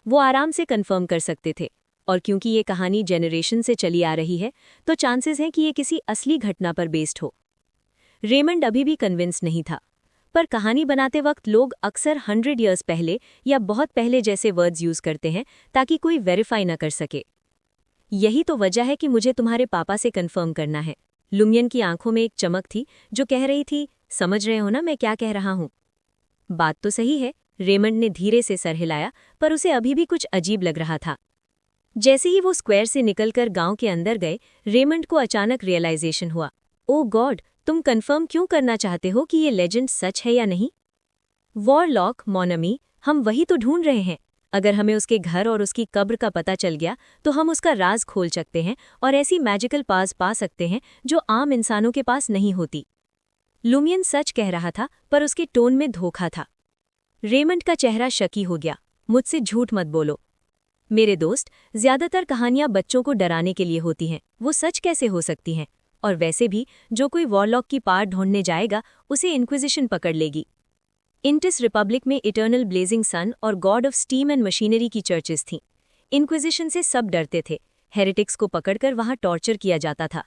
वो आराम से कंफर्म कर सकते थे, और क्योंकि ये कहानी जेनरेशन से चली आ रही है तो चांसेस हैं कि ये किसी असली घटना पर बेस्ड हो। रेमंड अभी भी कन्विंस नहीं था, पर कहानी बनाते वक्त लोग अक्सर 100 ईयर्स पहले या बहुत पहले जैसे वर्ड्स यूज करते हैं ताकि कोई वेरीफाई न कर सके। यही तो वजह है कि मुझे तुम्हारे पापा से कंफर्म करना है। लुमियन की आंखों में एक चमक थी जो कह रही थी, समझ रहे हो ना मैं क्या कह रहा हूं? बात तो सही है, रेमंड ने धीरे से सर हिलाया, पर उसे अभी भी कुछ अजीब लग रहा था। जैसे ही वो स्क्वायर से निकलकर गांव के अंदर गए, रेमंड को अचानक रियलाइजेशन हुआ। ओ गॉड, तुम कंफर्म क्यों करना चाहते हो कि ये लेजेंड सच है या नहीं? वॉरलॉक, मोनमी, हम वही तो ढूंढ रहे हैं। अगर हमें उसके घर और उसकी कब्र का पता चल गया तो हम उसका राज खोल सकते हैं और ऐसी मैजिकल पास पा सकते हैं जो आम इंसानों के पास नहीं होती। लुमियन सच कह रहा था, पर उसके टोन में धोखा था। रेमंड का चेहरा शकी हो गया। मुझसे झूठ मत बोलो मेरे दोस्त, ज्यादातर कहानियां बच्चों को डराने के लिए होती हैं, वो सच कैसे हो सकती हैं? और वैसे भी जो कोई वॉरलॉक की पार ढूंढने जाएगा उसे इंक्विजिशन पकड़ लेगी। इंटिस रिपब्लिक में इटर्नल ब्लेजिंग सन और God of steam and machinery की चर्चेस थीं। इंक्विजिशन से सब डरते थे। हेरेटिक्स को पकड़कर वहां टॉर्चर किया जाता था।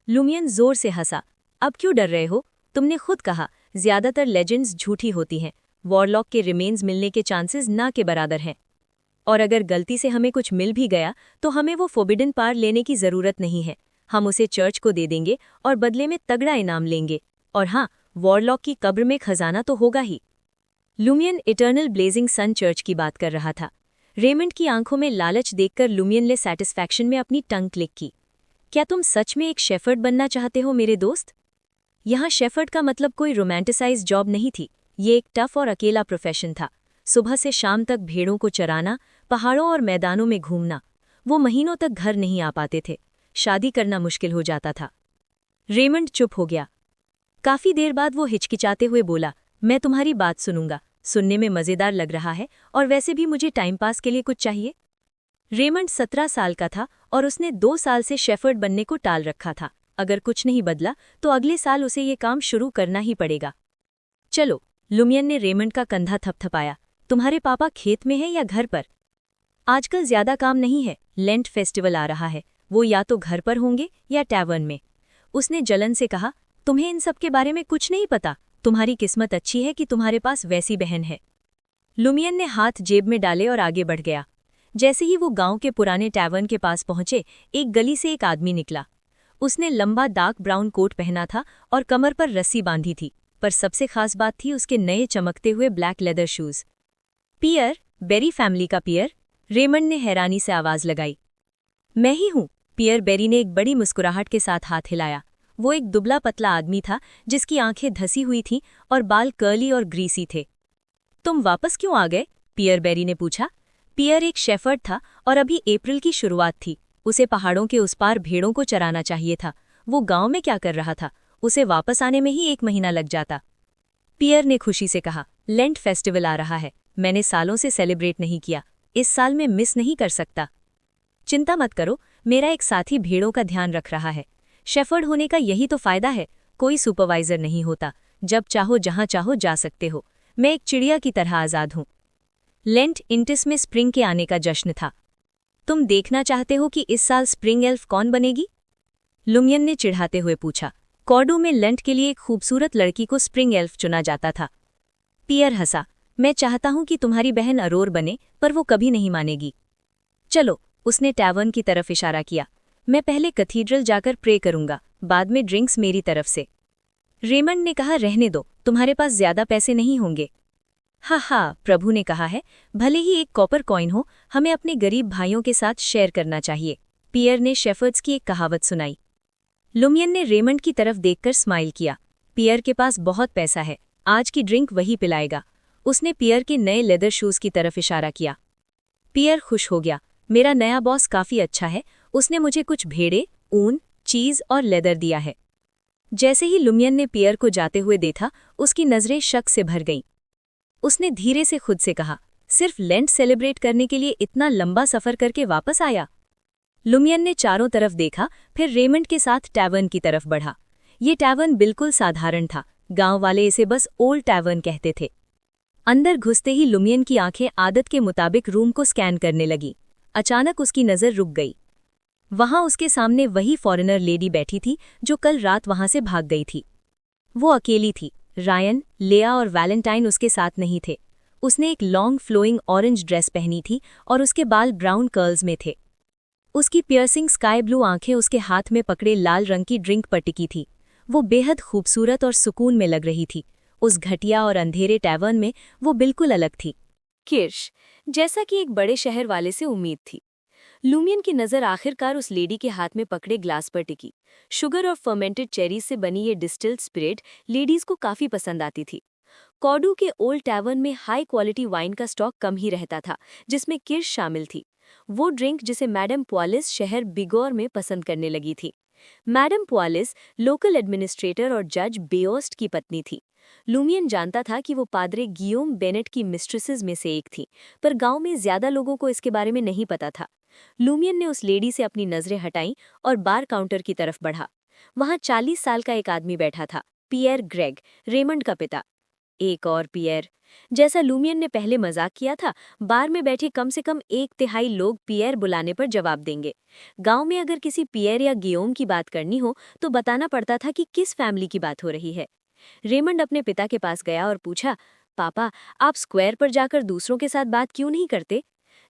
लुमियन जोर से हंसा। अब क्यों डर रहे हो? तुमने खुद कहा ज्यादातर लेजेंड्स झूठी होती हैं। वॉरलॉक के रिमेन्स मिलने के चांसेस ना के बराबर हैं। और अगर गलती से हमें कुछ मिल भी गया तो हमें वो फोबिडन पार लेने की जरूरत नहीं है। हम उसे चर्च को दे देंगे और बदले में तगड़ा इनाम लेंगे। और हाँ, वॉरलॉक की कब्र में खजाना तो होगा ही। लुमियन इटर्नल ब्लेजिंग सन चर्च की बात कर रहा था। रेमंड की आंखों में लालच देखकर लुमियन ने सैटिस्फैक्शन में अपनी टंग क्लिक की। क्या तुम सच में एक शेफर्ड बनना चाहते हो मेरे दोस्त? यहाँ शेफर्ड का मतलब कोई रोमांटिसाइज जॉब नहीं थी। ये एक टफ और अकेला प्रोफेशन था। सुबह से शाम तक भेड़ों को चराना, पहाड़ों और मैदानों में घूमना। वो महीनों तक घर नहीं आ पाते थे। शादी करना मुश्किल हो जाता था। रेमंड चुप हो गया। काफी देर बाद वो हिचकिचाते हुए बोला, मैं तुम्हारी बात सुनूंगा। सुनने में मजेदार लग रहा है और वैसे भी मुझे टाइम पास के लिए कुछ चाहिए। रेमंड 17 साल का था और उसने 2 साल से शेफर्ड बनने को टाल रखा था। अगर कुछ नहीं बदला तो अगले साल उसे ये काम शुरू करना ही पड़ेगा। चलो, लुमियन ने रेमंड का कंधा थपथपाया। तुम्हारे पापा खेत में हैं या घर पर? आजकल ज्यादा काम नहीं है, लेंट फेस्टिवल आ रहा है। वो या तो घर पर होंगे या टैवर्न में। उसने जलन से कहा, तुम्हें इन सब के बारे में कुछ नहीं पता। तुम्हारी किस्मत अच्छी है कि तुम्हारे पास वैसी बहन है। लुमियन ने हाथ जेब में डाले और आगे बढ़ गया। जैसे ही वो गांव के पुराने टैवर्न के पास पहुंचे, एक गली से एक आदमी निकला। उसने लंबा डार्क ब्राउन कोट पहना था और कमर पर रस्सी बांधी थी, पर सबसे खास बात थी उसके नए चमकते हुए ब्लैक लेदर शूज। पियर, बेरी फैमिली का पियर? रेमंड ने हैरानी से आवाज लगाई। मैं ही हूं। पियर बेरी ने एक बड़ी मुस्कुराहट के साथ हाथ हिलाया। वो एक दुबला पतला आदमी था जिसकी आंखें धसी हुई थीं और बाल कर्ली और ग्रीसी थे। तुम वापस क्यों आ गए? पियर बेरी ने पूछा। पियर एक शेफर्ड था और अभी अप्रैल की शुरुआत थी। उसे पहाड़ों के उस पार भेड़ों को चराना चाहिए था। वो गांव में क्या कर रहा था? उसे वापस आने में ही 1 महीना लग जाता। पियर ने खुशी से कहा, लेंट फेस्टिवल आ रहा है। मैंने सालों से सेलिब्रेट नहीं किया। इस साल मैं मिस नहीं कर सकता। चिंता मत करो, मेरा एक साथी भेड़ों का ध्यान रख रहा है। शेफर्ड होने का यही तो फायदा है। कोई सुपरवाइजर नहीं होता। जब चाहो जहां चाहो जा सकते हो। मैं एक चिड़िया की तरह आजाद हूं। लेंट इंटिस में स्प्रिंग के आने का जश्न था। तुम देखना चाहते हो कि इस साल स्प्रिंग एल्फ कौन बनेगी? लुमियन ने चिढ़ाते हुए पूछा। कॉर्डू में लेंट के लिए एक खूबसूरत लड़की को स्प्रिंग एल्फ चुना जाता था। पियर हंसा। मैं चाहता हूं कि तुम्हारी बहन अरोर बने, पर वो कभी नहीं मानेगी। चलो, उसने टैवर्न की तरफ इशारा किया। मैं पहले कैथीड्रल जाकर प्रे करूंगा, बाद में ड्रिंक्स मेरी तरफ से। रेमंड ने कहा, रहने दो, तुम्हारे पास ज्यादा पैसे नहीं होंगे। हा, प्रभु ने कहा है, भले ही एक कॉपर कॉइन हो, हमें अपने गरीब भाइयों के साथ शेयर करना चाहिए। पियर ने शेफर्ड्स की एक कहावत सुनाई। लुमियन ने रेमंड की तरफ देखकर स्माइल किया। पियर के पास बहुत पैसा है, आज की ड्रिंक वही पिलाएगा। उसने पियर के नए लेदर शूज की तरफ इशारा किया। पियर खुश हो गया। मेरा नया बॉस काफी अच्छा है। उसने मुझे कुछ भेड़े, ऊन, चीज और लेदर दिया है। जैसे ही लुमियन ने पियर को जाते हुए देखा, उसकी नजरें शक से भर गईं। उसने धीरे से खुद से कहा, सिर्फ लेंट सेलिब्रेट करने के लिए इतना लंबा सफर करके वापस आया? लुमियन ने चारों तरफ देखा, फिर रेमंड के साथ टैवर्न की तरफ बढ़ा। ये टैवर्न बिल्कुल साधारण था। गांव वाले इसे बस ओल्ड टैवर्न कहते थे। अंदर घुसते ही लुमियन की आंखें आदत के मुताबिक रूम को स्कैन करने लगी। अचानक उसकी नजर रुक गई। वहां उसके सामने वही फॉरेनर लेडी बैठी थी जो कल रात वहां से भाग गई थी। वो अकेली थी। रायन, लेया और वैलेंटाइन उसके साथ नहीं थे। उसने एक लॉन्ग फ्लोइंग ऑरेंज ड्रेस पहनी थी और उसके बाल ब्राउन कर्ल्स में थे। उसकी पियर्सिंग स्काई ब्लू आंखें उसके हाथ में पकड़े लाल रंग की ड्रिंक पर टिकी थी। वो बेहद खूबसूरत और सुकून में लग रही थी। उस घटिया और अंधेरे टैवर्न में वो बिल्कुल अलग थी। किर्श, जैसा कि एक बड़े शहर वाले से उम्मीद थी। लूमियन की नज़र आखिरकार उस लेडी के हाथ में पकड़े ग्लास पर टिकी। शुगर और फर्मेंटेड चेरीज से बनी ये डिस्टिल्ड स्पिरिट लेडीज को काफ़ी पसंद आती थी। कॉडू के ओल्ड टैवर्न में हाई क्वालिटी वाइन का स्टॉक कम ही रहता था, जिसमें किर्श शामिल थी। वो ड्रिंक जिसे मैडम पुआलिस शहर बिगोर में पसंद करने लगी थी। मैडम पुआलिस लोकल एडमिनिस्ट्रेटर और जज बेओस्ट की पत्नी थी। लूमियन जानता था कि वो पादरे गियोम बेनेट की मिस्ट्रेसेस में से एक थी, पर गांव में ज्यादा लोगों को इसके बारे में नहीं पता था। लूमियन ने उस लेडी से अपनी नजरें हटाईं और बार काउंटर की तरफ बढ़ा। वहां 40 साल का एक आदमी बैठा था, पियर ग्रेग, रेमंड का पिता। एक और पियर। जैसा लूमियन ने पहले मजाक किया था, बार में बैठे कम से कम 1/3 लोग पियर बुलाने पर जवाब देंगे। गांव में अगर किसी पियर या गियोम की बात करनी हो तो बताना पड़ता था कि किस फैमिली की बात हो रही है। रेमंड अपने पिता के पास गया और पूछा, पापा, आप स्क्वायर पर जाकर दूसरों के साथ बात क्यों नहीं करते?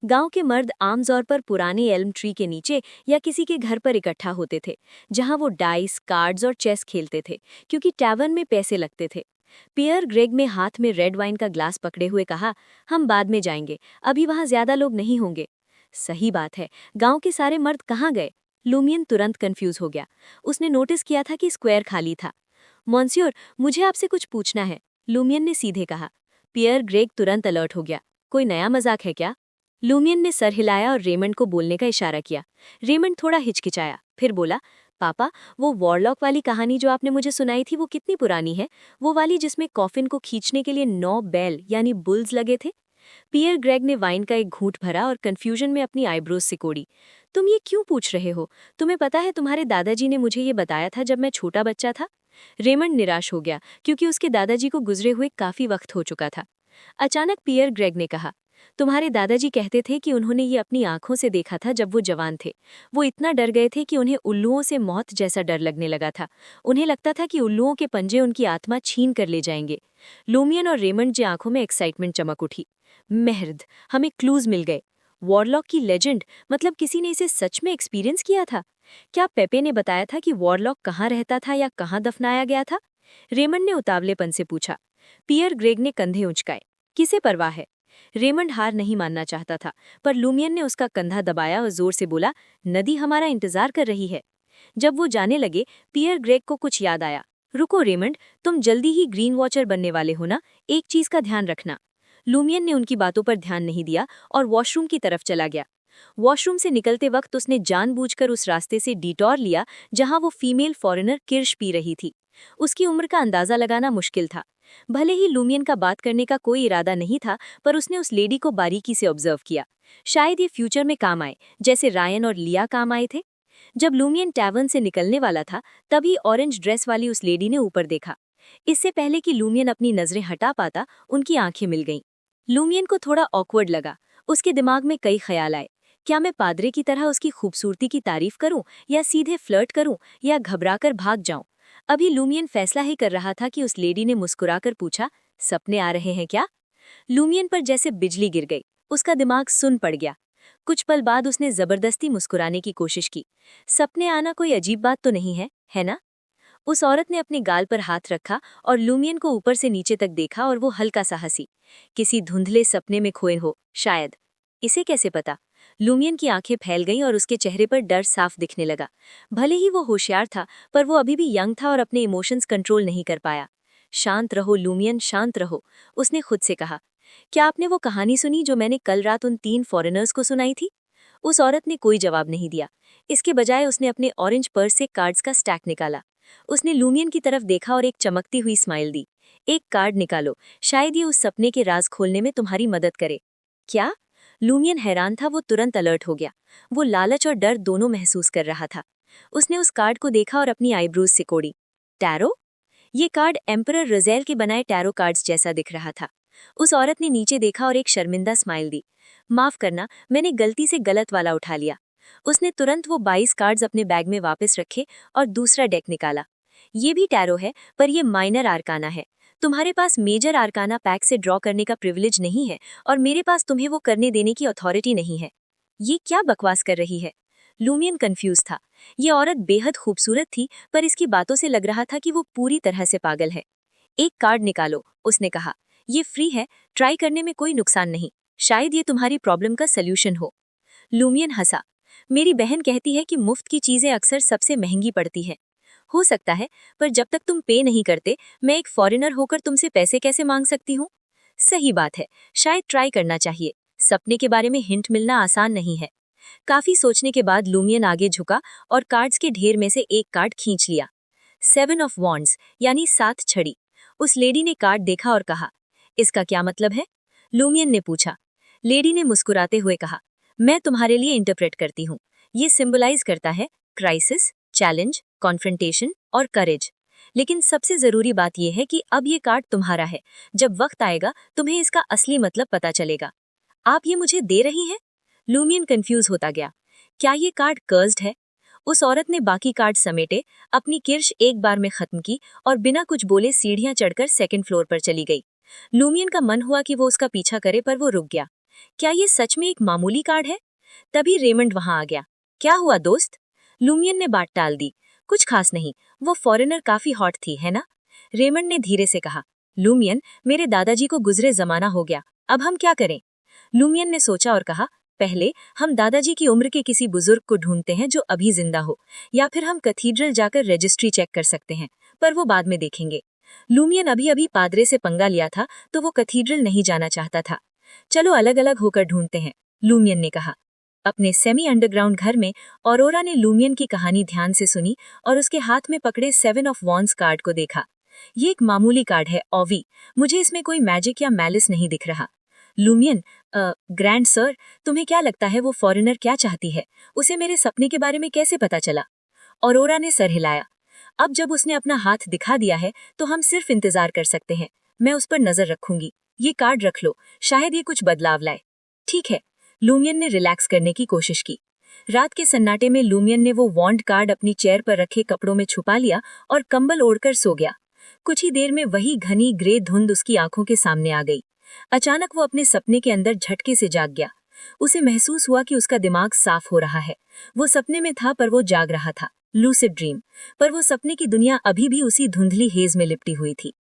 गांव के मर्द आमतौर पर पुराने एल्म ट्री के नीचे या किसी के घर पर इकट्ठा होते थे, जहां वो डाइस, कार्ड्स और चेस खेलते थे, क्योंकि टैवर्न में पैसे लगते थे। पियर ग्रेग में हाथ में रेड वाइन का ग्लास पकड़े हुए कहा, हम बाद में जाएंगे, अभी वहां ज्यादा लोग नहीं होंगे। सही बात है, गांव के सारे मर्द कहाँ गए? लूमियन तुरंत कंफ्यूज हो गया। उसने नोटिस किया था कि स्क्वायर खाली था। मॉन्सियोर, मुझे आपसे कुछ पूछना है, लूमियन ने सीधे कहा। पियर ग्रेग तुरंत अलर्ट हो गया। कोई नया मजाक है क्या? लूमियन ने सर हिलाया और रेमंड को बोलने का इशारा किया। रेमंड थोड़ा हिचकिचाया, फिर बोला, पापा, वो वॉरलॉक वाली कहानी जो आपने मुझे सुनाई थी वो कितनी पुरानी है? वो वाली जिसमें कॉफिन को खींचने के लिए 9 बैल यानी बुल्स लगे थे? पियर ग्रेग ने वाइन का एक घूंट भरा और कंफ्यूजन में अपनी आईब्रोज सिकोड़ी। तुम ये क्यों पूछ रहे हो? तुम्हें पता है तुम्हारे दादाजी ने मुझे ये बताया था जब मैं छोटा बच्चा था। रेमंड निराश हो गया, क्योंकि उसके दादाजी को गुजरे हुए काफी वक्त हो चुका था। अचानक पियर ग्रेग ने कहा, तुम्हारे दादाजी कहते थे कि उन्होंने ये अपनी आंखों से देखा था जब वो जवान थे। वो इतना डर गए थे कि उन्हें उल्लुओं से मौत जैसा डर लगने लगा था। उन्हें लगता था कि उल्लुओं के पंजे उनकी आत्मा छीन कर ले जाएंगे। लूमियन और रेमंड की आंखों में एक्साइटमेंट चमक उठी। महर्द, हमें क्लूज मिल गए। वॉरलॉक की लेजेंड, मतलब किसी ने इसे सच में एक्सपीरियंस किया था? क्या पेपे ने बताया था कि वॉरलॉक कहाँ रहता था या कहाँ दफनाया गया था? रेमंड ने उतावलेपन से पूछा। पियर ग्रेग ने कंधे उंचकाए। किसे परवाह है? रेमंड हार नहीं मानना चाहता था, पर लूमियन ने उसका कंधा दबाया और जोर से बोला, नदी हमारा इंतजार कर रही है। जब वो जाने लगे, पियर ग्रेग को कुछ याद आया। रुको रेमंड, तुम जल्दी ही ग्रीन वॉचर बनने वाले हो ना, एक चीज का ध्यान रखना। लूमियन ने उनकी बातों पर ध्यान नहीं दिया और वॉशरूम की तरफ चला गया। वॉशरूम से निकलते वक्त उसने जानबूझकर उस रास्ते से डिटॉर लिया जहां वो फीमेल फॉरेनर किर्श पी रही थी। उसकी उम्र का अंदाजा लगाना मुश्किल था। भले ही लूमियन का बात करने का कोई इरादा नहीं था, पर उसने उस लेडी को बारीकी से ऑब्जर्व किया। शायद ये फ्यूचर में काम आए, जैसे रायन और लिया काम आए थे। जब लूमियन टैवर्न से निकलने वाला था, तभी ऑरेंज ड्रेस वाली उस लेडी ने ऊपर देखा। इससे पहले कि लूमियन अपनी नजरें हटा पाता, उनकी आंखें मिल गईं। लूमियन को थोड़ा ऑकवर्ड लगा। उसके दिमाग में कई ख्याल आए। क्या मैं पादरे की तरह उसकी खूबसूरती की तारीफ करूं, या सीधे फ्लर्ट करूं, या घबराकर भाग जाऊं? अभी लूमियन फैसला ही कर रहा था कि उस लेडी ने मुस्कुराकर पूछा, सपने आ रहे हैं क्या? लूमियन पर जैसे बिजली गिर गई। उसका दिमाग सुन पड़ गया। कुछ पल बाद उसने जबरदस्ती मुस्कुराने की कोशिश की। सपने आना कोई अजीब बात तो नहीं है ना? उस औरत ने अपने गाल पर हाथ रखा और लूमियन को ऊपर से नीचे तक देखा और वो हल्का सा हंसी। किसी धुंधले सपने में खोए हो, शायद। इसे कैसे पता? लूमियन की आंखें फैल गईं और उसके चेहरे पर डर साफ दिखने लगा। भले ही वो होशियार था, पर वो अभी भी यंग था और अपने इमोशंस कंट्रोल नहीं कर पाया। शांत रहो लूमियन, शांत रहो, उसने खुद से कहा। क्या आपने वो कहानी सुनी जो मैंने कल रात उन 3 फॉरेनर्स को सुनाई थी? उस औरत ने कोई जवाब नहीं दिया। इसके बजाय उसने अपने ऑरेंज पर्स से कार्ड्स का स्टैक निकाला। उसने लूमियन की तरफ देखा और एक चमकती हुई स्माइल दी। एक कार्ड निकालो, शायद ये उस सपने के राज खोलने में तुम्हारी मदद करे। क्या? लूमियन हैरान था। वो तुरंत अलर्ट हो गया। वो लालच और डर दोनों महसूस कर रहा था। उसने उस कार्ड को देखा और अपनी आईब्रोज सिकोड़ी। टैरो? ये कार्ड एम्परर रज़ेल के बनाए टैरो कार्ड्स जैसा दिख रहा था। उस औरत ने नीचे देखा और एक शर्मिंदा स्माइल दी। माफ करना, मैंने गलती से गलत वाला उठा लिया। उसने तुरंत वो 22 कार्ड्स अपने बैग में वापस रखे और दूसरा डेक निकाला। ये भी टैरो है, पर ये माइनर आर्काना है। तुम्हारे पास मेजर आर्काना पैक से ड्रॉ करने का प्रिविलेज नहीं है और मेरे पास तुम्हें वो करने देने की अथॉरिटी नहीं है। ये क्या बकवास कर रही है? लूमियन कंफ्यूज था। ये औरत बेहद खूबसूरत थी, पर इसकी बातों से लग रहा था कि वो पूरी तरह से पागल है। एक कार्ड निकालो, उसने कहा। ये फ्री है, ट्राई करने में कोई नुकसान नहीं। शायद ये तुम्हारी प्रॉब्लम का सल्यूशन हो। लूमियन हंसा। मेरी बहन कहती है कि मुफ्त की चीजें अक्सर सबसे महंगी पड़ती है। हो सकता है, पर जब तक तुम पे नहीं करते, मैं एक फॉरेनर होकर तुमसे पैसे कैसे मांग सकती हूँ? सही बात है, शायद ट्राई करना चाहिए। सपने के बारे में हिंट मिलना आसान नहीं है। काफी सोचने के बाद लूमियन आगे झुका और कार्ड्स के ढेर में से एक कार्ड खींच लिया। 7 ऑफ वॉन्ड्स, यानी 7 छड़ी। उस लेडी ने कार्ड देखा और कहा, इसका क्या मतलब है? लूमियन ने पूछा। लेडी ने मुस्कुराते हुए कहा, मैं तुम्हारे लिए इंटरप्रेट करती हूँ। ये सिंबलाइज करता है क्राइसिस, चैलेंज, कॉन्फ्रंटेशन और करेज। लेकिन सबसे जरूरी बात यह है कि अब ये कार्ड तुम्हारा है। जब वक्त आएगा तुम्हें इसका असली मतलब पता चलेगा। आप ये मुझे दे रही हैं? लूमियन कंफ्यूज होता गया। क्या ये कार्ड कर्स्ड है? उस औरत ने बाकी कार्ड समेटे, अपनी किर्श एक बार में खत्म की और बिना कुछ बोले सीढ़ियां चढ़कर सेकंड फ्लोर पर चली गई। लूमियन का मन हुआ कि वो उसका पीछा करे, पर वो रुक गया। क्या ये सच में एक मामूली कार्ड है? तभी रेमंड वहां आ गया। क्या हुआ दोस्त? लूमियन ने बात टाल दी। कुछ खास नहीं, वो फॉरेनर काफी हॉट थी, है ना? रेमंड ने धीरे से कहा। लूमियन, मेरे दादाजी को गुजरे जमाना हो गया, अब हम क्या करें? लूमियन ने सोचा और कहा, पहले हम दादाजी की उम्र के किसी बुजुर्ग को ढूंढते हैं जो अभी जिंदा हो, या फिर हम कैथीड्रल जाकर रजिस्ट्री चेक कर सकते हैं, पर वो बाद में देखेंगे। लूमियन अभी अभी पादरे से पंगा लिया था, तो वो कैथीड्रल नहीं जाना चाहता था। चलो अलग अलग होकर ढूंढते हैं, लूमियन ने कहा। अपने सेमी अंडरग्राउंड घर में ऑरोरा ने लूमियन की कहानी ध्यान से सुनी और उसके हाथ में पकड़े 7 ऑफ वॉन्ड्स कार्ड को देखा। ये एक मामूली कार्ड है ओवी, मुझे इसमें कोई मैजिक या मैलिस नहीं दिख रहा। लूमियन, ग्रैंड सर, तुम्हें क्या लगता है वो फॉरेनर क्या चाहती है? उसे मेरे सपने के बारे में कैसे पता चला? ऑरोरा ने सर हिलाया। अब जब उसने अपना हाथ दिखा दिया है तो हम सिर्फ इंतजार कर सकते हैं। मैं उस पर नजर रखूंगी। ये कार्ड रख लो, शायद ये कुछ बदलाव लाए। ठीक है, लूमियन ने रिलैक्स करने की कोशिश की। रात के सन्नाटे में लूमियन ने वो वॉन्ड कार्ड अपनी चेयर पर रखे कपड़ों में छुपा लिया और कंबल ओढ़कर सो गया। कुछ ही देर में वही घनी ग्रे धुंध उसकी आंखों के सामने आ गई। अचानक वो अपने सपने के अंदर झटके से जाग गया। उसे महसूस हुआ कि उसका दिमाग साफ हो रहा है। वो सपने में था पर वो जाग रहा था, लूसिड ड्रीम। पर वो सपने की दुनिया अभी भी उसी धुंधली हेज में लिपटी हुई थी।